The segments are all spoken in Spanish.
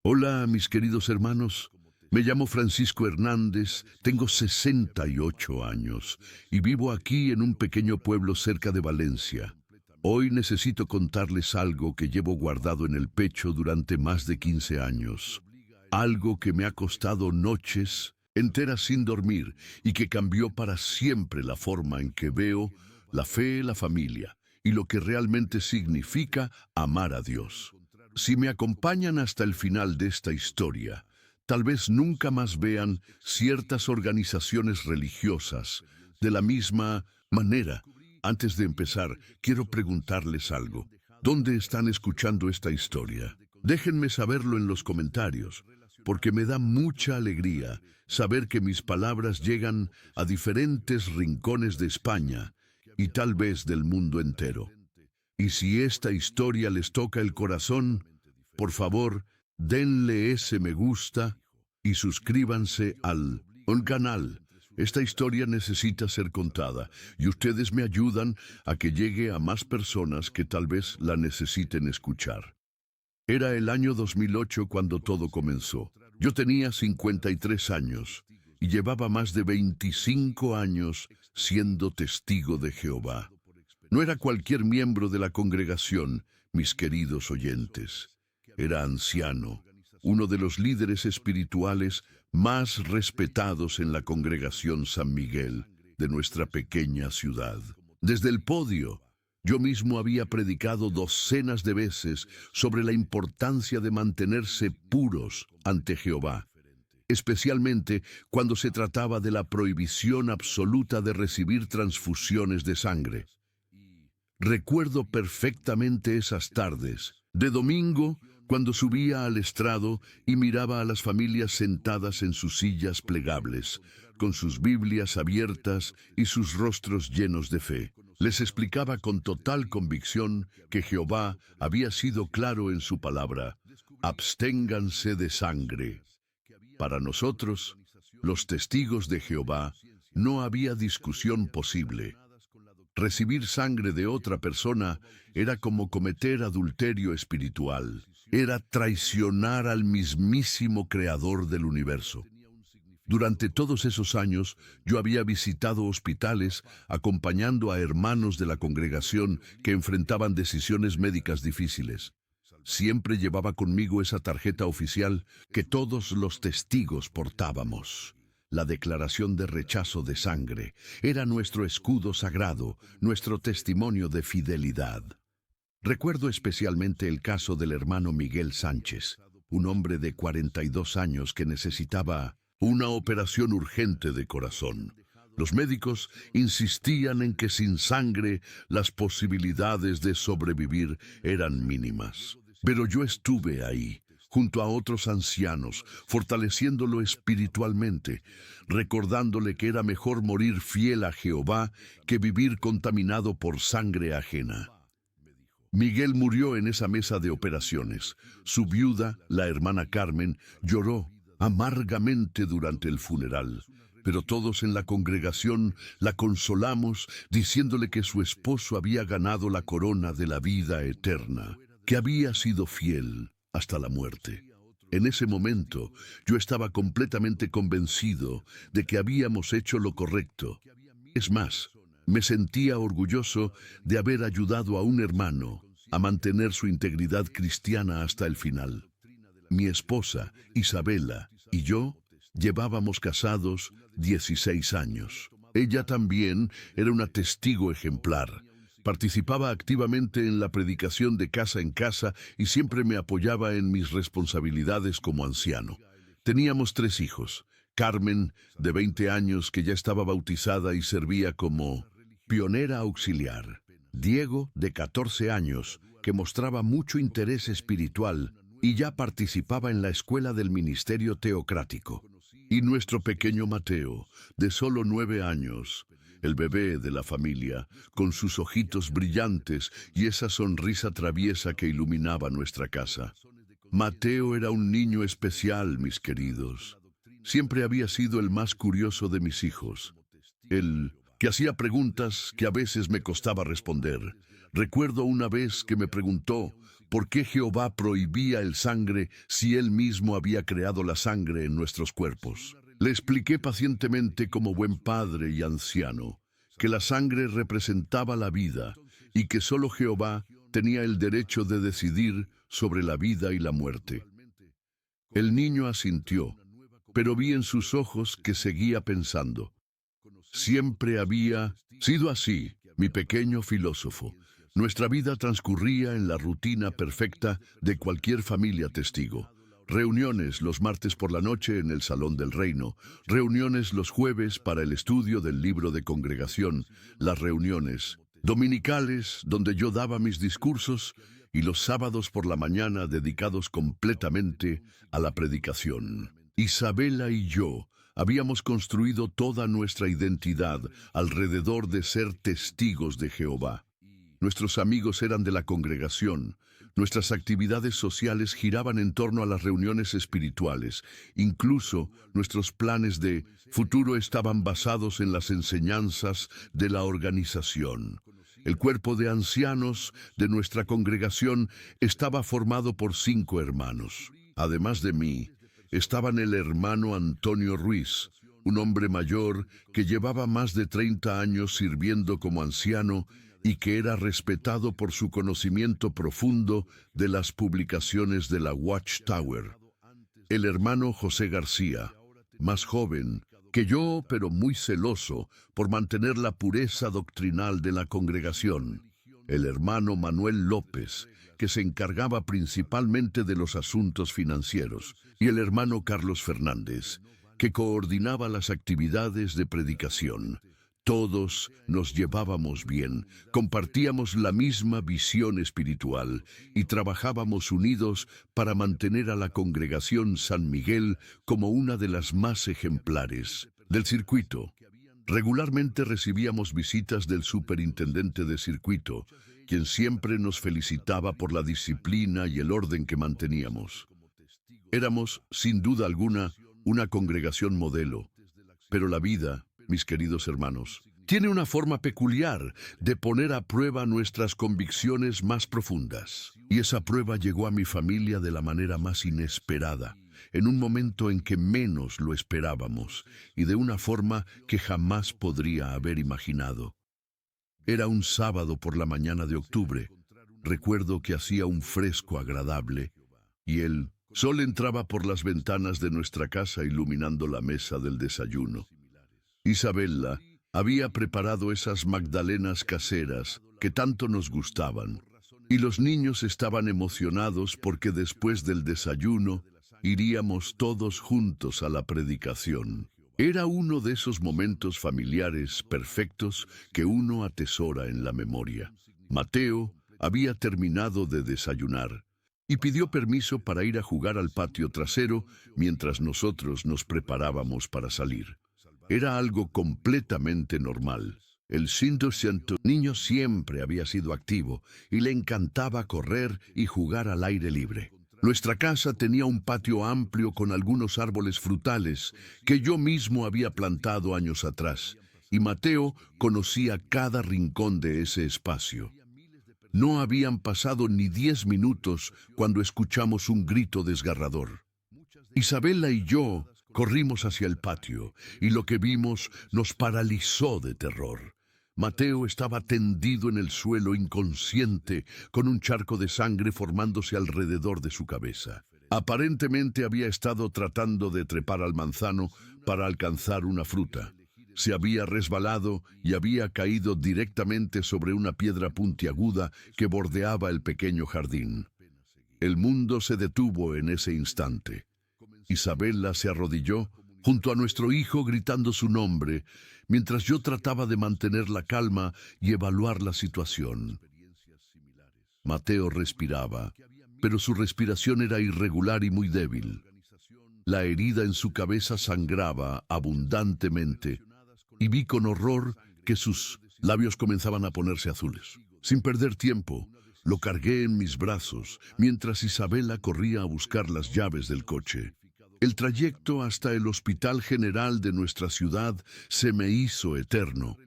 Hola, mis queridos hermanos. Me llamo Francisco Hernández, tengo 68 años y vivo aquí en un pequeño pueblo cerca de Valencia. Hoy necesito contarles algo que llevo guardado en el pecho durante más de 15 años. Algo que me ha costado noches enteras sin dormir y que cambió para siempre la forma en que veo la fe, la familia y lo que realmente significa amar a Dios. Si me acompañan hasta el final de esta historia, tal vez nunca más vean ciertas organizaciones religiosas de la misma manera. Antes de empezar, quiero preguntarles algo. ¿Dónde están escuchando esta historia? Déjenme saberlo en los comentarios, porque me da mucha alegría saber que mis palabras llegan a diferentes rincones de España y tal vez del mundo entero. Y si esta historia les toca el corazón, por favor, denle ese me gusta y suscríbanse al un canal. Esta historia necesita ser contada y ustedes me ayudan a que llegue a más personas que tal vez la necesiten escuchar. Era el año 2008 cuando todo comenzó. Yo tenía 53 años y llevaba más de 25 años siendo testigo de Jehová. No era cualquier miembro de la congregación, mis queridos oyentes. Era anciano, uno de los líderes espirituales más respetados en la congregación San Miguel de nuestra pequeña ciudad. Desde el podio, yo mismo había predicado docenas de veces sobre la importancia de mantenerse puros ante Jehová, especialmente cuando se trataba de la prohibición absoluta de recibir transfusiones de sangre. Recuerdo perfectamente esas tardes, de domingo, cuando subía al estrado y miraba a las familias sentadas en sus sillas plegables, con sus Biblias abiertas y sus rostros llenos de fe. Les explicaba con total convicción que Jehová había sido claro en su palabra: absténganse de sangre. Para nosotros, los testigos de Jehová, no había discusión posible. Recibir sangre de otra persona era como cometer adulterio espiritual. Era traicionar al mismísimo Creador del universo. Durante todos esos años, yo había visitado hospitales acompañando a hermanos de la congregación que enfrentaban decisiones médicas difíciles. Siempre llevaba conmigo esa tarjeta oficial que todos los testigos portábamos. La declaración de rechazo de sangre era nuestro escudo sagrado, nuestro testimonio de fidelidad. Recuerdo especialmente el caso del hermano Miguel Sánchez, un hombre de 42 años que necesitaba una operación urgente de corazón. Los médicos insistían en que sin sangre las posibilidades de sobrevivir eran mínimas. Pero yo estuve ahí, junto a otros ancianos, fortaleciéndolo espiritualmente, recordándole que era mejor morir fiel a Jehová que vivir contaminado por sangre ajena. Miguel murió en esa mesa de operaciones. Su viuda, la hermana Carmen, lloró amargamente durante el funeral, pero todos en la congregación la consolamos diciéndole que su esposo había ganado la corona de la vida eterna, que había sido fiel hasta la muerte. En ese momento, yo estaba completamente convencido de que habíamos hecho lo correcto. Es más, me sentía orgulloso de haber ayudado a un hermano a mantener su integridad cristiana hasta el final. Mi esposa, Isabela, y yo llevábamos casados 16 años. Ella también era una testigo ejemplar. Participaba activamente en la predicación de casa en casa y siempre me apoyaba en mis responsabilidades como anciano. Teníamos 3 hijos. Carmen, de 20 años, que ya estaba bautizada y servía como pionera auxiliar. Diego, de 14 años, que mostraba mucho interés espiritual y ya participaba en la escuela del ministerio teocrático. Y nuestro pequeño Mateo, de solo 9 años, el bebé de la familia, con sus ojitos brillantes y esa sonrisa traviesa que iluminaba nuestra casa. Mateo era un niño especial, mis queridos. Siempre había sido el más curioso de mis hijos. El que hacía preguntas que a veces me costaba responder. Recuerdo una vez que me preguntó ¿Por qué Jehová prohibía el sangre si Él mismo había creado la sangre en nuestros cuerpos? Le expliqué pacientemente como buen padre y anciano que la sangre representaba la vida y que solo Jehová tenía el derecho de decidir sobre la vida y la muerte. El niño asintió, pero vi en sus ojos que seguía pensando. Siempre había sido así, mi pequeño filósofo. Nuestra vida transcurría en la rutina perfecta de cualquier familia testigo. Reuniones los martes por la noche en el Salón del Reino, reuniones los jueves para el estudio del libro de congregación, las reuniones dominicales donde yo daba mis discursos y los sábados por la mañana dedicados completamente a la predicación. Isabela y yo habíamos construido toda nuestra identidad alrededor de ser testigos de Jehová. Nuestros amigos eran de la congregación. Nuestras actividades sociales giraban en torno a las reuniones espirituales. Incluso nuestros planes de futuro estaban basados en las enseñanzas de la organización. El cuerpo de ancianos de nuestra congregación estaba formado por 5 hermanos. Además de mí, estaban el hermano Antonio Ruiz, un hombre mayor que llevaba más de 30 años sirviendo como anciano y que era respetado por su conocimiento profundo de las publicaciones de la Watchtower. El hermano José García, más joven que yo, pero muy celoso por mantener la pureza doctrinal de la congregación. El hermano Manuel López, que se encargaba principalmente de los asuntos financieros, y el hermano Carlos Fernández, que coordinaba las actividades de predicación. Todos nos llevábamos bien, compartíamos la misma visión espiritual y trabajábamos unidos para mantener a la congregación San Miguel como una de las más ejemplares del circuito. Regularmente recibíamos visitas del superintendente de circuito, quien siempre nos felicitaba por la disciplina y el orden que manteníamos. Éramos, sin duda alguna, una congregación modelo, pero la vida, mis queridos hermanos, tiene una forma peculiar de poner a prueba nuestras convicciones más profundas. Y esa prueba llegó a mi familia de la manera más inesperada, en un momento en que menos lo esperábamos, y de una forma que jamás podría haber imaginado. Era un sábado por la mañana de octubre. Recuerdo que hacía un fresco agradable, y el sol entraba por las ventanas de nuestra casa iluminando la mesa del desayuno. Isabela había preparado esas magdalenas caseras que tanto nos gustaban, y los niños estaban emocionados porque después del desayuno iríamos todos juntos a la predicación. Era uno de esos momentos familiares perfectos que uno atesora en la memoria. Mateo había terminado de desayunar y pidió permiso para ir a jugar al patio trasero mientras nosotros nos preparábamos para salir. Era algo completamente normal. El niño siempre había sido activo y le encantaba correr y jugar al aire libre. Nuestra casa tenía un patio amplio con algunos árboles frutales que yo mismo había plantado años atrás, y Mateo conocía cada rincón de ese espacio. No habían pasado ni 10 minutos cuando escuchamos un grito desgarrador. Isabela y yo corrimos hacia el patio, y lo que vimos nos paralizó de terror. Mateo estaba tendido en el suelo inconsciente, con un charco de sangre formándose alrededor de su cabeza. Aparentemente había estado tratando de trepar al manzano para alcanzar una fruta. Se había resbalado y había caído directamente sobre una piedra puntiaguda que bordeaba el pequeño jardín. El mundo se detuvo en ese instante. Isabela se arrodilló junto a nuestro hijo gritando su nombre, mientras yo trataba de mantener la calma y evaluar la situación. Mateo respiraba, pero su respiración era irregular y muy débil. La herida en su cabeza sangraba abundantemente, y vi con horror que sus labios comenzaban a ponerse azules. Sin perder tiempo, lo cargué en mis brazos, mientras Isabela corría a buscar las llaves del coche. El trayecto hasta el Hospital General de nuestra ciudad se me hizo eterno.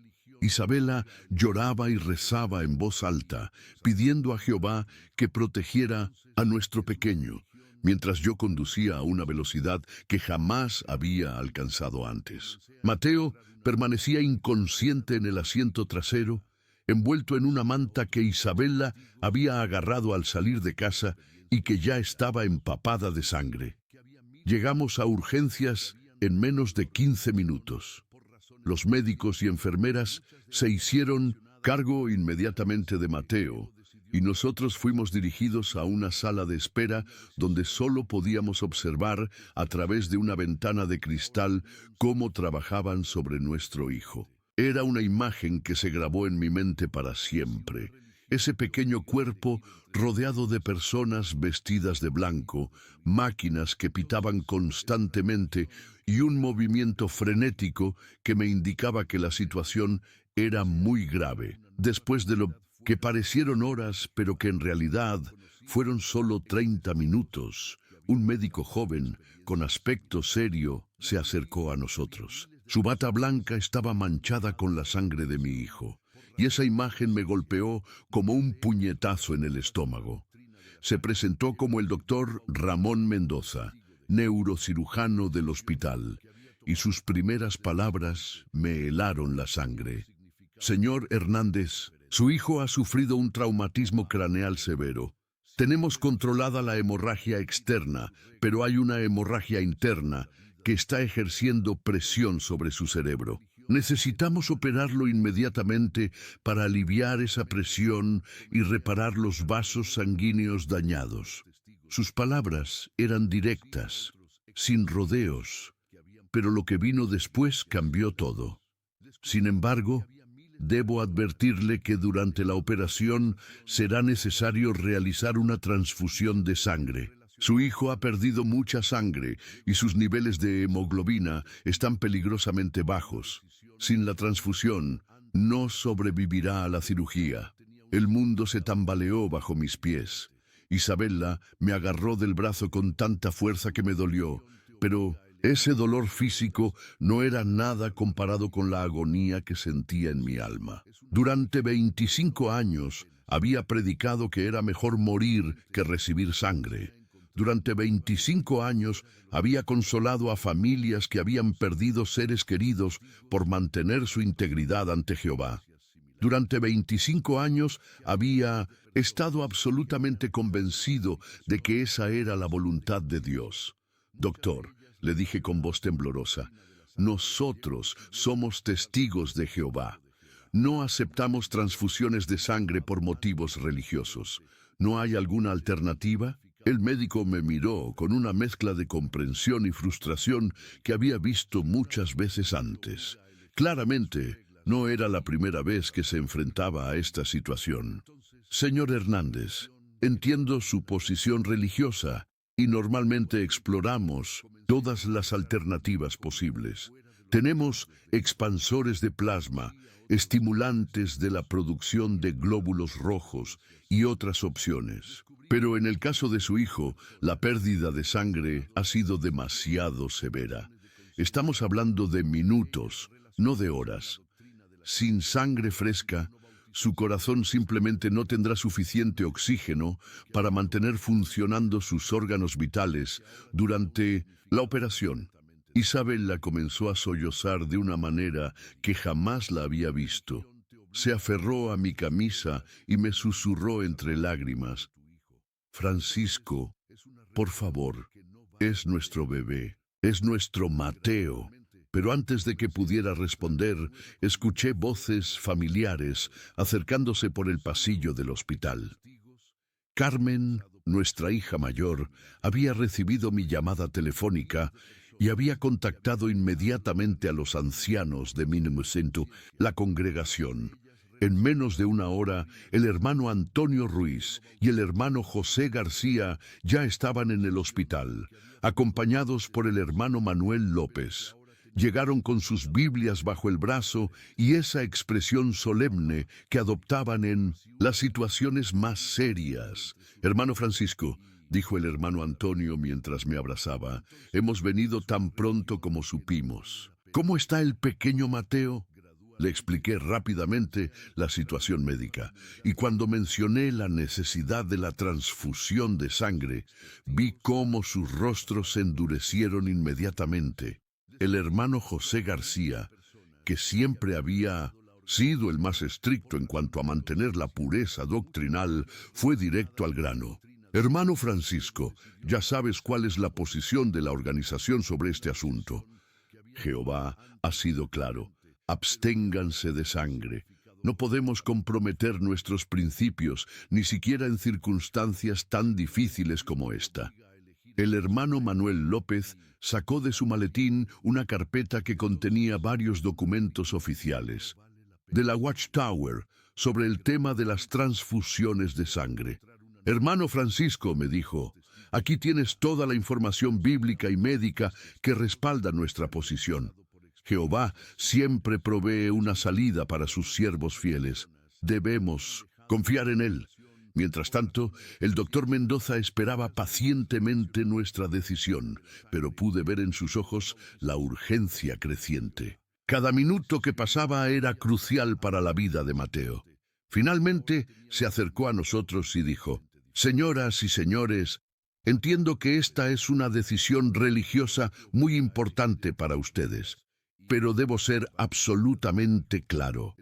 Isabela lloraba y rezaba en voz alta, pidiendo a Jehová que protegiera a nuestro pequeño, mientras yo conducía a una velocidad que jamás había alcanzado antes. Mateo permanecía inconsciente en el asiento trasero, envuelto en una manta que Isabela había agarrado al salir de casa y que ya estaba empapada de sangre. Llegamos a urgencias en menos de 15 minutos. Los médicos y enfermeras se hicieron cargo inmediatamente de Mateo y nosotros fuimos dirigidos a una sala de espera donde solo podíamos observar a través de una ventana de cristal cómo trabajaban sobre nuestro hijo. Era una imagen que se grabó en mi mente para siempre. Ese pequeño cuerpo rodeado de personas vestidas de blanco, máquinas que pitaban constantemente y un movimiento frenético que me indicaba que la situación era muy grave. Después de lo que parecieron horas, pero que en realidad fueron solo 30 minutos, un médico joven, con aspecto serio, se acercó a nosotros. Su bata blanca estaba manchada con la sangre de mi hijo, y esa imagen me golpeó como un puñetazo en el estómago. Se presentó como el doctor Ramón Mendoza, neurocirujano del hospital, y sus primeras palabras me helaron la sangre. Señor Hernández, su hijo ha sufrido un traumatismo craneal severo. Tenemos controlada la hemorragia externa, pero hay una hemorragia interna que está ejerciendo presión sobre su cerebro. Necesitamos operarlo inmediatamente para aliviar esa presión y reparar los vasos sanguíneos dañados. Sus palabras eran directas, sin rodeos, pero lo que vino después cambió todo. Sin embargo, debo advertirle que durante la operación será necesario realizar una transfusión de sangre. Su hijo ha perdido mucha sangre y sus niveles de hemoglobina están peligrosamente bajos. Sin la transfusión, no sobrevivirá a la cirugía. El mundo se tambaleó bajo mis pies. Isabela me agarró del brazo con tanta fuerza que me dolió, pero ese dolor físico no era nada comparado con la agonía que sentía en mi alma. Durante 25 años había predicado que era mejor morir que recibir sangre. Durante 25 años había consolado a familias que habían perdido seres queridos por mantener su integridad ante Jehová. Durante 25 años había estado absolutamente convencido de que esa era la voluntad de Dios. Doctor, le dije con voz temblorosa, nosotros somos testigos de Jehová. No aceptamos transfusiones de sangre por motivos religiosos. ¿No hay alguna alternativa? El médico me miró con una mezcla de comprensión y frustración que había visto muchas veces antes. Claramente, no era la primera vez que se enfrentaba a esta situación. Señor Hernández, entiendo su posición religiosa y normalmente exploramos todas las alternativas posibles. Tenemos expansores de plasma, estimulantes de la producción de glóbulos rojos y otras opciones. Pero en el caso de su hijo, la pérdida de sangre ha sido demasiado severa. Estamos hablando de minutos, no de horas. Sin sangre fresca, su corazón simplemente no tendrá suficiente oxígeno para mantener funcionando sus órganos vitales durante la operación. Isabela comenzó a sollozar de una manera que jamás la había visto. Se aferró a mi camisa y me susurró entre lágrimas, Francisco, por favor, es nuestro bebé, es nuestro Mateo. Pero antes de que pudiera responder, escuché voces familiares acercándose por el pasillo del hospital. Carmen, nuestra hija mayor, había recibido mi llamada telefónica y había contactado inmediatamente a los ancianos de Minimocento, la congregación. En menos de una hora, el hermano Antonio Ruiz y el hermano José García ya estaban en el hospital, acompañados por el hermano Manuel López. Llegaron con sus Biblias bajo el brazo y esa expresión solemne que adoptaban en las situaciones más serias. Hermano Francisco, dijo el hermano Antonio mientras me abrazaba, hemos venido tan pronto como supimos. ¿Cómo está el pequeño Mateo? Le expliqué rápidamente la situación médica y cuando mencioné la necesidad de la transfusión de sangre, vi cómo sus rostros se endurecieron inmediatamente. El hermano José García, que siempre había sido el más estricto en cuanto a mantener la pureza doctrinal, fue directo al grano. Hermano Francisco, ya sabes cuál es la posición de la organización sobre este asunto. Jehová ha sido claro. Absténganse de sangre. No podemos comprometer nuestros principios, ni siquiera en circunstancias tan difíciles como esta. El hermano Manuel López sacó de su maletín una carpeta que contenía varios documentos oficiales de la Watchtower sobre el tema de las transfusiones de sangre. Hermano Francisco, me dijo, aquí tienes toda la información bíblica y médica que respalda nuestra posición. Jehová siempre provee una salida para sus siervos fieles. Debemos confiar en Él. Mientras tanto, el doctor Mendoza esperaba pacientemente nuestra decisión, pero pude ver en sus ojos la urgencia creciente. Cada minuto que pasaba era crucial para la vida de Mateo. Finalmente, se acercó a nosotros y dijo, «Señoras y señores, entiendo que esta es una decisión religiosa muy importante para ustedes, pero debo ser absolutamente claro.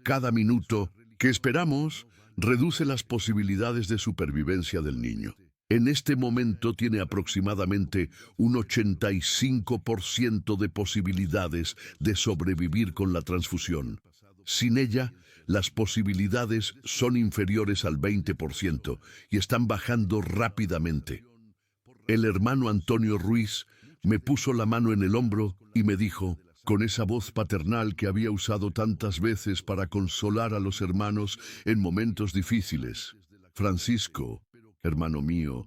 Cada minuto que esperamos reduce las posibilidades de supervivencia del niño. En este momento tiene aproximadamente un 85% de posibilidades de sobrevivir con la transfusión. Sin ella, las posibilidades son inferiores al 20% y están bajando rápidamente. El hermano Antonio Ruiz me puso la mano en el hombro y me dijo, con esa voz paternal que había usado tantas veces para consolar a los hermanos en momentos difíciles, «Francisco, hermano mío,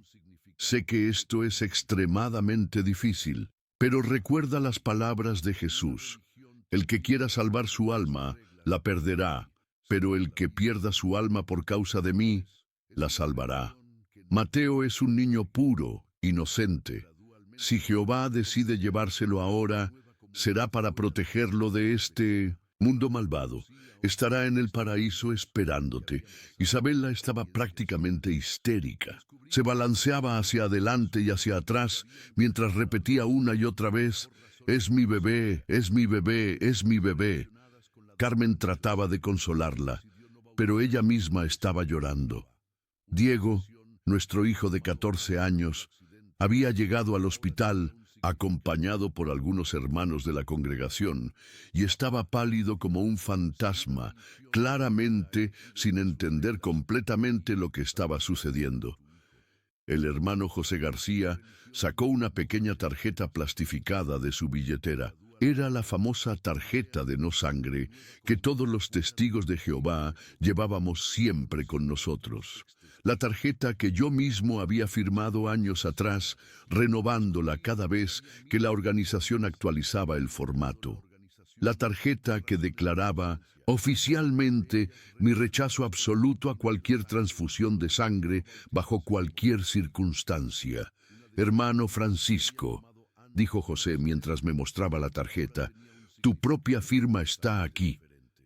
sé que esto es extremadamente difícil, pero recuerda las palabras de Jesús. El que quiera salvar su alma, la perderá, pero el que pierda su alma por causa de mí, la salvará». Mateo es un niño puro, inocente. Si Jehová decide llevárselo ahora, será para protegerlo de este mundo malvado. Estará en el paraíso esperándote. Isabela estaba prácticamente histérica. Se balanceaba hacia adelante y hacia atrás mientras repetía una y otra vez, «Es mi bebé, es mi bebé, es mi bebé». Carmen trataba de consolarla, pero ella misma estaba llorando. Diego, nuestro hijo de 14 años, había llegado al hospital acompañado por algunos hermanos de la congregación, y estaba pálido como un fantasma, claramente sin entender completamente lo que estaba sucediendo. El hermano José García sacó una pequeña tarjeta plastificada de su billetera. Era la famosa tarjeta de no sangre que todos los testigos de Jehová llevábamos siempre con nosotros. La tarjeta que yo mismo había firmado años atrás, renovándola cada vez que la organización actualizaba el formato. La tarjeta que declaraba oficialmente mi rechazo absoluto a cualquier transfusión de sangre bajo cualquier circunstancia. «Hermano Francisco», dijo José mientras me mostraba la tarjeta, «tu propia firma está aquí.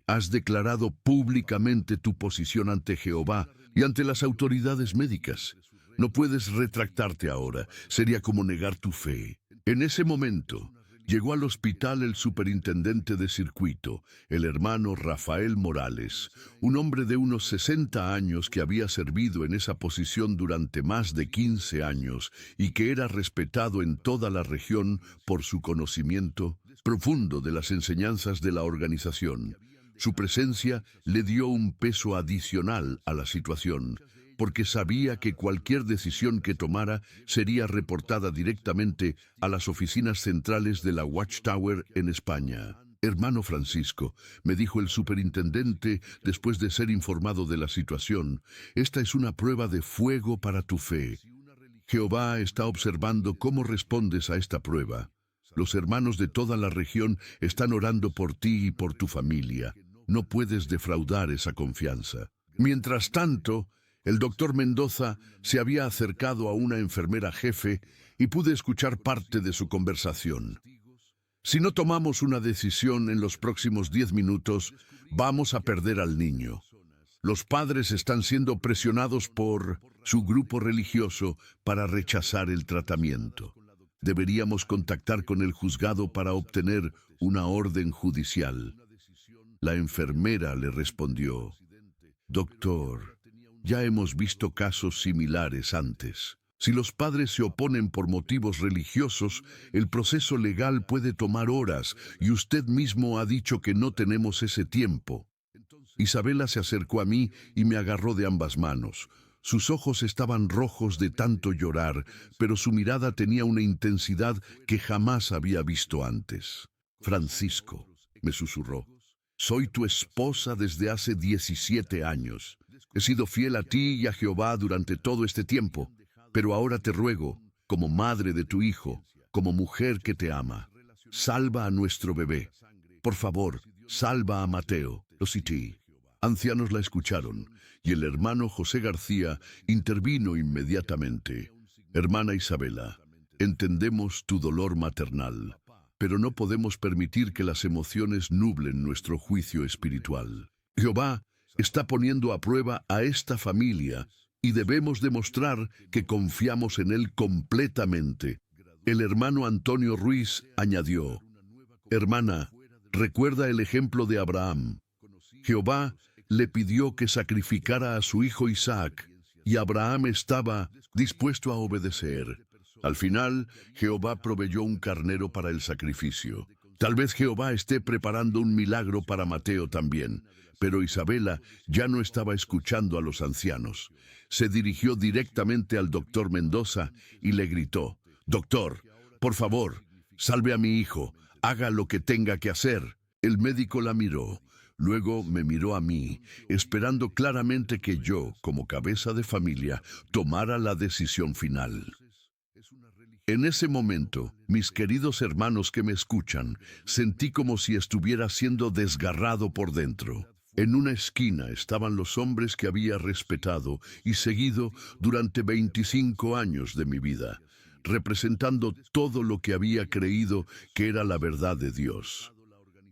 Has declarado públicamente tu posición ante Jehová y ante las autoridades médicas. No puedes retractarte ahora. Sería como negar tu fe». En ese momento, llegó al hospital el superintendente de circuito, el hermano Rafael Morales, un hombre de unos 60 años que había servido en esa posición durante más de 15 años y que era respetado en toda la región por su conocimiento profundo de las enseñanzas de la organización. Su presencia le dio un peso adicional a la situación, porque sabía que cualquier decisión que tomara sería reportada directamente a las oficinas centrales de la Watchtower en España. «Hermano Francisco», me dijo el superintendente después de ser informado de la situación, «esta es una prueba de fuego para tu fe. Jehová está observando cómo respondes a esta prueba. Los hermanos de toda la región están orando por ti y por tu familia. No puedes defraudar esa confianza». Mientras tanto, el doctor Mendoza se había acercado a una enfermera jefe y pude escuchar parte de su conversación. Si no tomamos una decisión en los próximos 10 minutos, vamos a perder al niño. Los padres están siendo presionados por su grupo religioso para rechazar el tratamiento. Deberíamos contactar con el juzgado para obtener una orden judicial. La enfermera le respondió: Doctor, ya hemos visto casos similares antes. Si los padres se oponen por motivos religiosos, el proceso legal puede tomar horas y usted mismo ha dicho que no tenemos ese tiempo. Isabela se acercó a mí y me agarró de ambas manos. Sus ojos estaban rojos de tanto llorar, pero su mirada tenía una intensidad que jamás había visto antes. Francisco, me susurró, soy tu esposa desde hace 17 años. He sido fiel a ti y a Jehová durante todo este tiempo, pero ahora te ruego, como madre de tu hijo, como mujer que te ama, salva a nuestro bebé. Por favor, salva a Mateo. Ancianos la escucharon, y el hermano José García intervino inmediatamente. Hermana Isabela, entendemos tu dolor maternal, pero no podemos permitir que las emociones nublen nuestro juicio espiritual. Jehová está poniendo a prueba a esta familia y debemos demostrar que confiamos en él completamente. El hermano Antonio Ruiz añadió: Hermana, recuerda el ejemplo de Abraham. Jehová le pidió que sacrificara a su hijo Isaac, y Abraham estaba dispuesto a obedecer. Al final, Jehová proveyó un carnero para el sacrificio. Tal vez Jehová esté preparando un milagro para Mateo también, pero Isabela ya no estaba escuchando a los ancianos. Se dirigió directamente al doctor Mendoza y le gritó: Doctor, por favor, salve a mi hijo, haga lo que tenga que hacer. El médico la miró. Luego me miró a mí, esperando claramente que yo, como cabeza de familia, tomara la decisión final. En ese momento, mis queridos hermanos que me escuchan, sentí como si estuviera siendo desgarrado por dentro. En una esquina estaban los hombres que había respetado y seguido durante 25 años de mi vida, representando todo lo que había creído que era la verdad de Dios.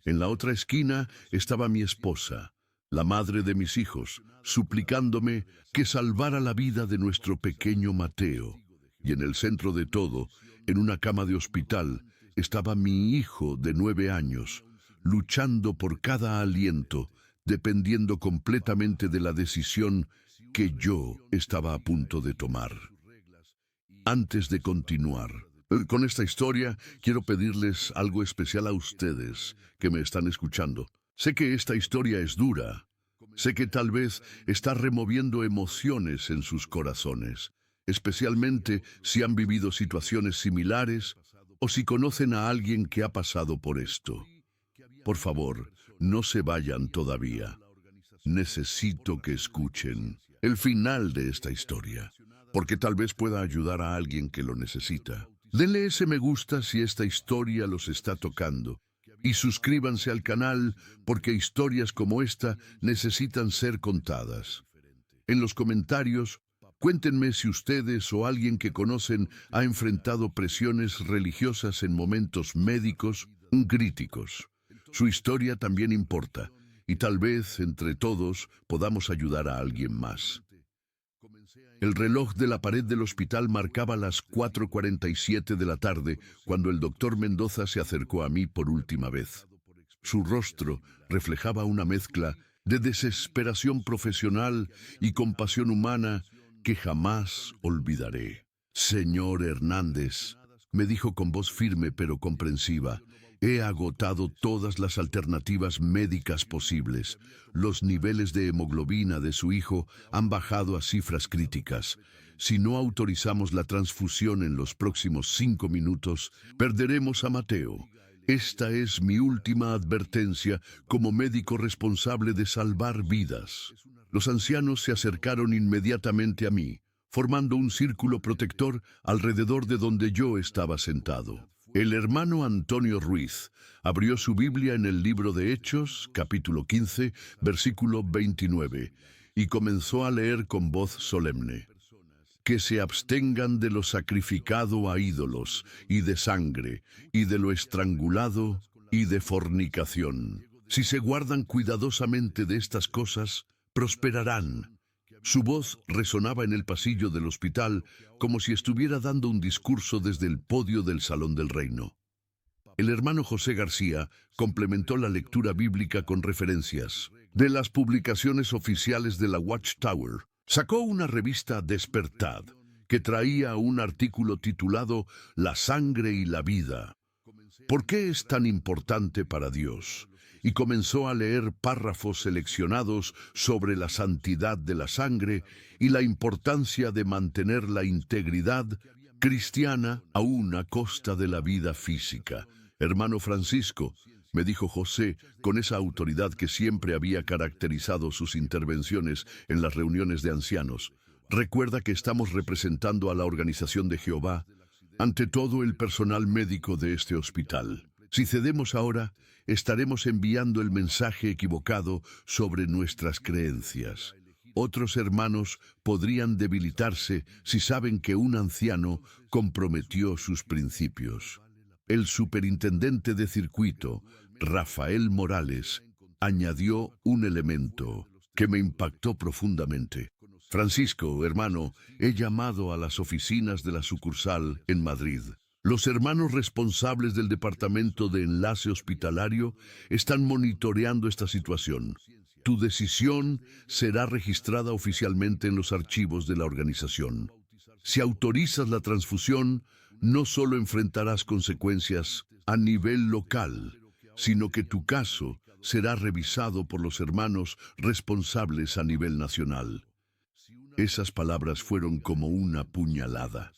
En la otra esquina estaba mi esposa, la madre de mis hijos, suplicándome que salvara la vida de nuestro pequeño Mateo. Y en el centro de todo, en una cama de hospital, estaba mi hijo de 9 años, luchando por cada aliento, dependiendo completamente de la decisión que yo estaba a punto de tomar. Antes de continuar con esta historia, quiero pedirles algo especial a ustedes que me están escuchando. Sé que esta historia es dura. Sé que tal vez está removiendo emociones en sus corazones, especialmente si han vivido situaciones similares o si conocen a alguien que ha pasado por esto. Por favor, no se vayan todavía. Necesito que escuchen el final de esta historia, porque tal vez pueda ayudar a alguien que lo necesita. Denle ese me gusta si esta historia los está tocando y suscríbanse al canal porque historias como esta necesitan ser contadas. En los comentarios, cuéntenme si ustedes o alguien que conocen ha enfrentado presiones religiosas en momentos médicos críticos. Su historia también importa y tal vez entre todos podamos ayudar a alguien más. El reloj de la pared del hospital marcaba las 4:47 de la tarde cuando el doctor Mendoza se acercó a mí por última vez. Su rostro reflejaba una mezcla de desesperación profesional y compasión humana que jamás olvidaré. Señor Hernández, me dijo con voz firme pero comprensiva, he agotado todas las alternativas médicas posibles. Los niveles de hemoglobina de su hijo han bajado a cifras críticas. Si no autorizamos la transfusión en los próximos 5 minutos, perderemos a Mateo. Esta es mi última advertencia como médico responsable de salvar vidas. Los ancianos se acercaron inmediatamente a mí, formando un círculo protector alrededor de donde yo estaba sentado. El hermano Antonio Ruiz abrió su Biblia en el libro de Hechos, capítulo 15, versículo 29, y comenzó a leer con voz solemne. que se abstengan de lo sacrificado a ídolos, y de sangre, y de lo estrangulado, y de fornicación. Si se guardan cuidadosamente de estas cosas, prosperarán. Su voz resonaba en el pasillo del hospital como si estuviera dando un discurso desde el podio del Salón del Reino. El hermano José García complementó la lectura bíblica con referencias de las publicaciones oficiales de la Watchtower. Sacó una revista Despertad, que traía un artículo titulado La sangre y la vida. ¿Por qué es tan importante para Dios? Y comenzó a leer párrafos seleccionados sobre la santidad de la sangre y la importancia de mantener la integridad cristiana aún a costa de la vida física. Hermano Francisco, me dijo José, con esa autoridad que siempre había caracterizado sus intervenciones en las reuniones de ancianos, recuerda que estamos representando a la Organización de Jehová, ante todo el personal médico de este hospital. Si cedemos ahora, estaremos enviando el mensaje equivocado sobre nuestras creencias. Otros hermanos podrían debilitarse si saben que un anciano comprometió sus principios. El superintendente de circuito, Rafael Morales, añadió un elemento que me impactó profundamente. Francisco, hermano, he llamado a las oficinas de la sucursal en Madrid. Los hermanos responsables del departamento de enlace hospitalario están monitoreando esta situación. Tu decisión será registrada oficialmente en los archivos de la organización. Si autorizas la transfusión, no solo enfrentarás consecuencias a nivel local, sino que tu caso será revisado por los hermanos responsables a nivel nacional. Esas palabras fueron como una puñalada.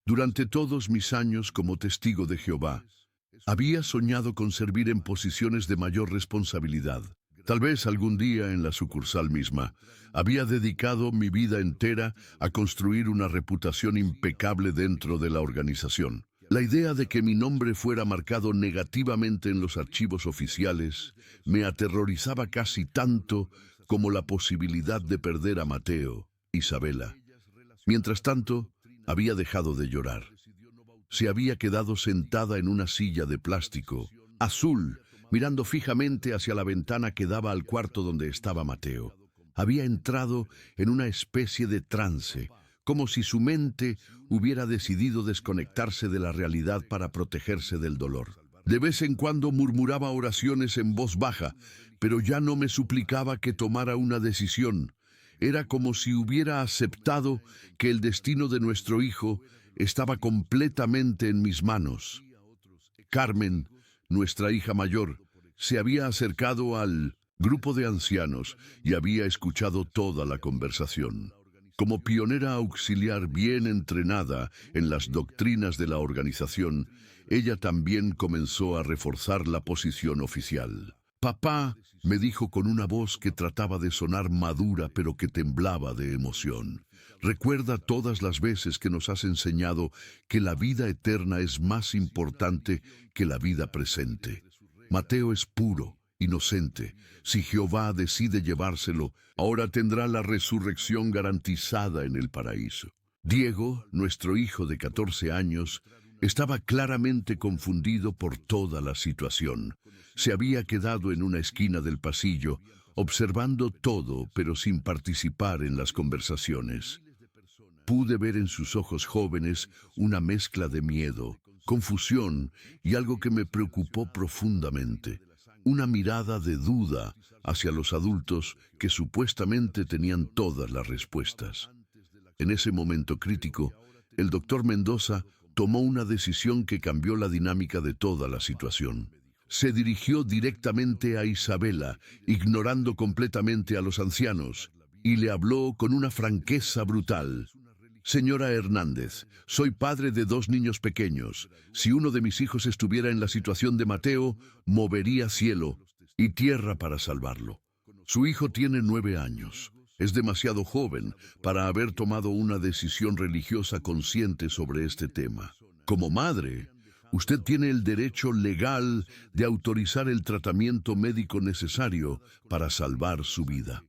Durante todos mis años como testigo de Jehová, había soñado con servir en posiciones de mayor responsabilidad. Tal vez algún día en la sucursal misma, había dedicado mi vida entera a construir una reputación impecable dentro de la organización. La idea de que mi nombre fuera marcado negativamente en los archivos oficiales me aterrorizaba casi tanto como la posibilidad de perder a Mateo, Isabela. Mientras tanto, había dejado de llorar. Se había quedado sentada en una silla de plástico, azul, mirando fijamente hacia la ventana que daba al cuarto donde estaba Mateo. Había entrado en una especie de trance, como si su mente hubiera decidido desconectarse de la realidad para protegerse del dolor. De vez en cuando murmuraba oraciones en voz baja, pero ya no me suplicaba que tomara una decisión. Era como si hubiera aceptado que el destino de nuestro hijo estaba completamente en mis manos. Carmen, nuestra hija mayor, se había acercado al grupo de ancianos y había escuchado toda la conversación. Como pionera auxiliar bien entrenada en las doctrinas de la organización, ella también comenzó a reforzar la posición oficial. Papá, me dijo con una voz que trataba de sonar madura pero que temblaba de emoción. Recuerda todas las veces que nos has enseñado que la vida eterna es más importante que la vida presente. Mateo es puro, inocente. Si Jehová decide llevárselo, ahora tendrá la resurrección garantizada en el paraíso. Diego, nuestro hijo de 14 años, estaba claramente confundido por toda la situación. Se había quedado en una esquina del pasillo, observando todo, pero sin participar en las conversaciones. Pude ver en sus ojos jóvenes una mezcla de miedo, confusión y algo que me preocupó profundamente. Una mirada de duda hacia los adultos que supuestamente tenían todas las respuestas. En ese momento crítico, el doctor Mendoza tomó una decisión que cambió la dinámica de toda la situación. Se dirigió directamente a Isabela, ignorando completamente a los ancianos, y le habló con una franqueza brutal. Señora Hernández, soy padre de 2 niños pequeños. Si uno de mis hijos estuviera en la situación de Mateo, movería cielo y tierra para salvarlo. Su hijo tiene 9 años. Es demasiado joven para haber tomado una decisión religiosa consciente sobre este tema. Como madre, usted tiene el derecho legal de autorizar el tratamiento médico necesario para salvar su vida.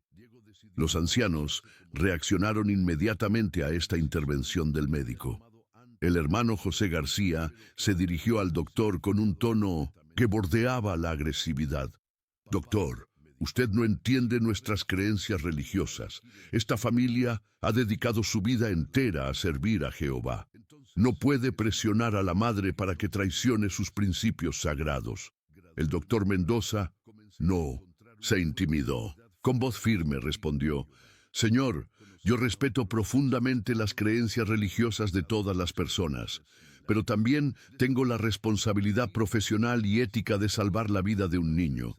Los ancianos reaccionaron inmediatamente a esta intervención del médico. El hermano José García se dirigió al doctor con un tono que bordeaba la agresividad. Doctor, usted no entiende nuestras creencias religiosas. Esta familia ha dedicado su vida entera a servir a Jehová. No puede presionar a la madre para que traicione sus principios sagrados. El doctor Mendoza no se intimidó. Con voz firme respondió: Señor, yo respeto profundamente las creencias religiosas de todas las personas, pero también tengo la responsabilidad profesional y ética de salvar la vida de un niño.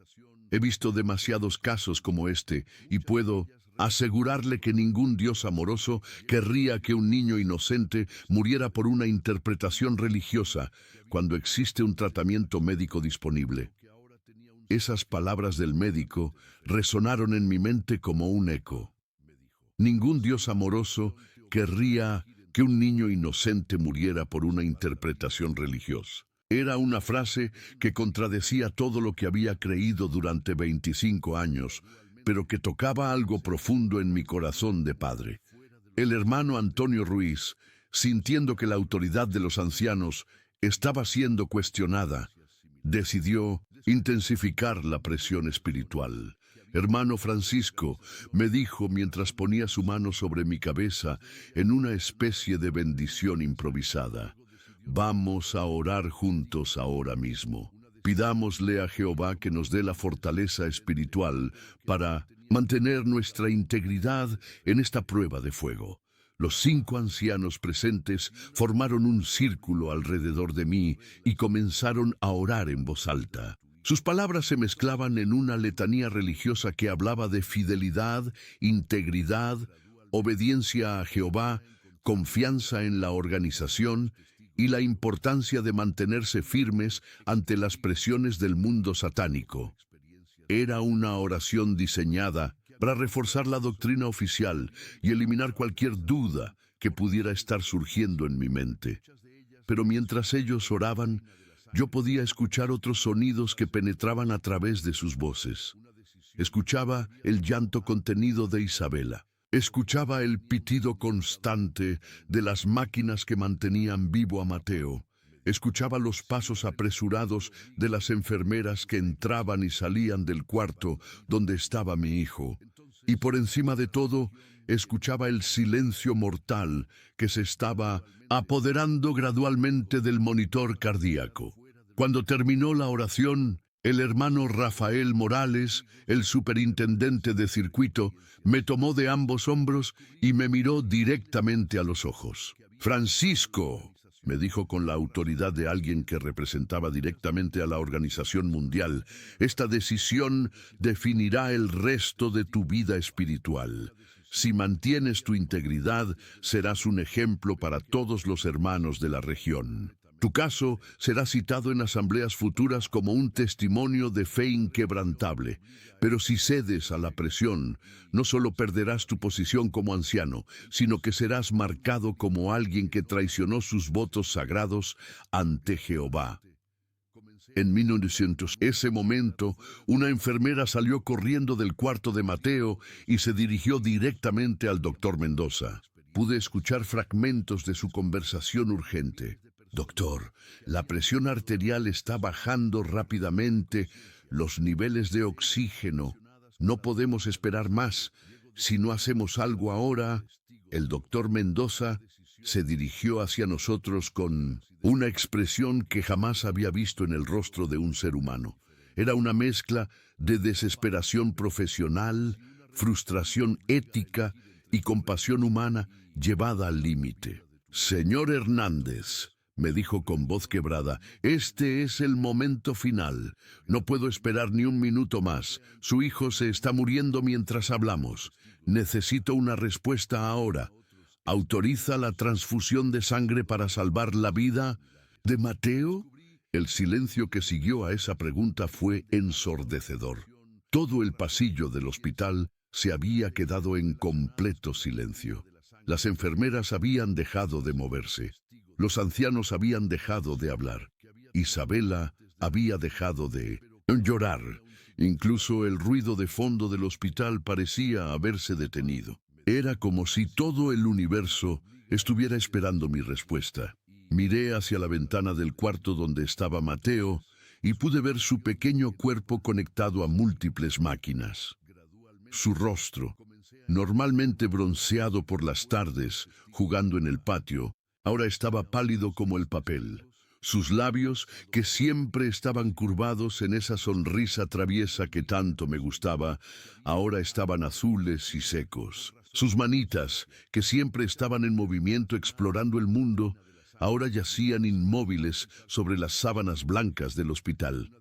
He visto demasiados casos como este y puedo asegurarle que ningún Dios amoroso querría que un niño inocente muriera por una interpretación religiosa cuando existe un tratamiento médico disponible. Esas palabras del médico resonaron en mi mente como un eco. Ningún Dios amoroso querría que un niño inocente muriera por una interpretación religiosa. Era una frase que contradecía todo lo que había creído durante 25 años, pero que tocaba algo profundo en mi corazón de padre. El hermano Antonio Ruiz, sintiendo que la autoridad de los ancianos estaba siendo cuestionada, decidió intensificar la presión espiritual. Hermano Francisco, me dijo mientras ponía su mano sobre mi cabeza en una especie de bendición improvisada: vamos a orar juntos ahora mismo. Pidámosle a Jehová que nos dé la fortaleza espiritual para mantener nuestra integridad en esta prueba de fuego. Los 5 ancianos presentes formaron un círculo alrededor de mí y comenzaron a orar en voz alta. Sus palabras se mezclaban en una letanía religiosa que hablaba de fidelidad, integridad, obediencia a Jehová, confianza en la organización y la importancia de mantenerse firmes ante las presiones del mundo satánico. Era una oración diseñada para reforzar la doctrina oficial y eliminar cualquier duda que pudiera estar surgiendo en mi mente. Pero mientras ellos oraban, yo podía escuchar otros sonidos que penetraban a través de sus voces. Escuchaba el llanto contenido de Isabela. Escuchaba el pitido constante de las máquinas que mantenían vivo a Mateo. Escuchaba los pasos apresurados de las enfermeras que entraban y salían del cuarto donde estaba mi hijo. Y por encima de todo, escuchaba el silencio mortal que se estaba apoderando gradualmente del monitor cardíaco. Cuando terminó la oración, el hermano Rafael Morales, el superintendente de circuito, me tomó de ambos hombros y me miró directamente a los ojos. «Francisco», me dijo con la autoridad de alguien que representaba directamente a la organización mundial, «esta decisión definirá el resto de tu vida espiritual. Si mantienes tu integridad, serás un ejemplo para todos los hermanos de la región. Tu caso será citado en asambleas futuras como un testimonio de fe inquebrantable. Pero si cedes a la presión, no solo perderás tu posición como anciano, sino que serás marcado como alguien que traicionó sus votos sagrados ante Jehová». En 1900, ese momento, una enfermera salió corriendo del cuarto de Mateo y se dirigió directamente al doctor Mendoza. Pude escuchar fragmentos de su conversación urgente. «Doctor, la presión arterial está bajando rápidamente, los niveles de oxígeno. No podemos esperar más. Si no hacemos algo ahora». El doctor Mendoza se dirigió hacia nosotros con una expresión que jamás había visto en el rostro de un ser humano. Era una mezcla de desesperación profesional, frustración ética y compasión humana llevada al límite. «Señor Hernández», me dijo con voz quebrada, «este es el momento final. No puedo esperar ni un minuto más. Su hijo se está muriendo mientras hablamos. Necesito una respuesta ahora. ¿Autoriza la transfusión de sangre para salvar la vida de Mateo?» El silencio que siguió a esa pregunta fue ensordecedor. Todo el pasillo del hospital se había quedado en completo silencio. Las enfermeras habían dejado de moverse. Los ancianos habían dejado de hablar. Isabela había dejado de llorar. Incluso el ruido de fondo del hospital parecía haberse detenido. Era como si todo el universo estuviera esperando mi respuesta. Miré hacia la ventana del cuarto donde estaba Mateo y pude ver su pequeño cuerpo conectado a múltiples máquinas. Su rostro, normalmente bronceado por las tardes, jugando en el patio, ahora estaba pálido como el papel. Sus labios, que siempre estaban curvados en esa sonrisa traviesa que tanto me gustaba, ahora estaban azules y secos. Sus manitas, que siempre estaban en movimiento explorando el mundo, ahora yacían inmóviles sobre las sábanas blancas del hospital.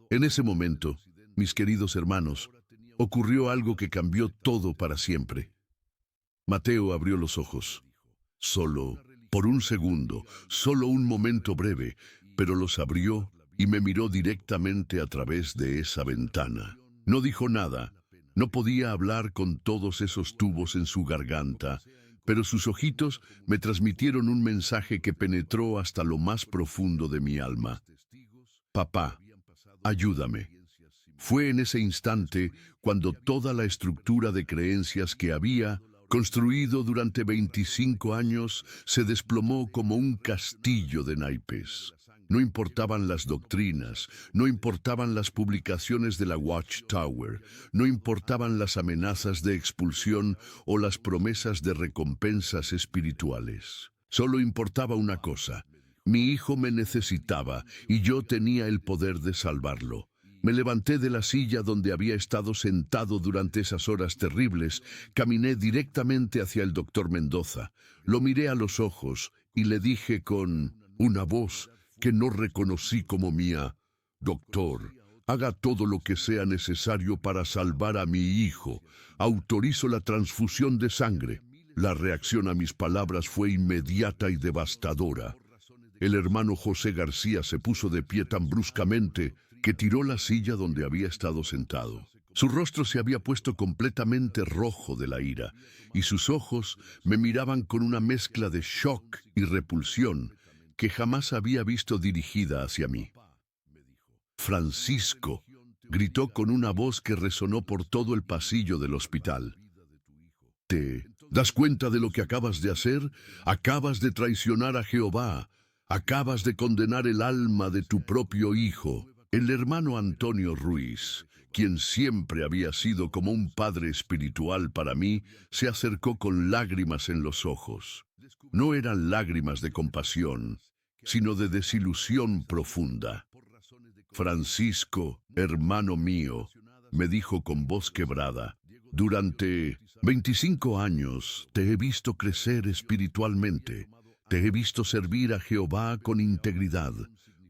En ese momento, mis queridos hermanos, ocurrió algo que cambió todo para siempre. Mateo abrió los ojos. Solo por un segundo, solo un momento breve, pero los abrió y me miró directamente a través de esa ventana. No dijo nada, no podía hablar con todos esos tubos en su garganta, pero sus ojitos me transmitieron un mensaje que penetró hasta lo más profundo de mi alma. Papá, ayúdame. Fue en ese instante cuando toda la estructura de creencias que había construido durante 25 años, se desplomó como un castillo de naipes. No importaban las doctrinas, no importaban las publicaciones de la Watchtower, no importaban las amenazas de expulsión o las promesas de recompensas espirituales. Solo importaba una cosa: mi hijo me necesitaba y yo tenía el poder de salvarlo. Me levanté de la silla donde había estado sentado durante esas horas terribles, caminé directamente hacia el doctor Mendoza, lo miré a los ojos y le dije con una voz que no reconocí como mía: «Doctor, haga todo lo que sea necesario para salvar a mi hijo. Autorizo la transfusión de sangre». La reacción a mis palabras fue inmediata y devastadora. El hermano José García se puso de pie tan bruscamente que tiró la silla donde había estado sentado. Su rostro se había puesto completamente rojo de la ira, y sus ojos me miraban con una mezcla de shock y repulsión que jamás había visto dirigida hacia mí. «Francisco», gritó con una voz que resonó por todo el pasillo del hospital. «¿Te das cuenta de lo que acabas de hacer? Acabas de traicionar a Jehová. Acabas de condenar el alma de tu propio hijo». El hermano Antonio Ruiz, quien siempre había sido como un padre espiritual para mí, se acercó con lágrimas en los ojos. No eran lágrimas de compasión, sino de desilusión profunda. «Francisco, hermano mío», me dijo con voz quebrada, «durante 25 años te he visto crecer espiritualmente, te he visto servir a Jehová con integridad.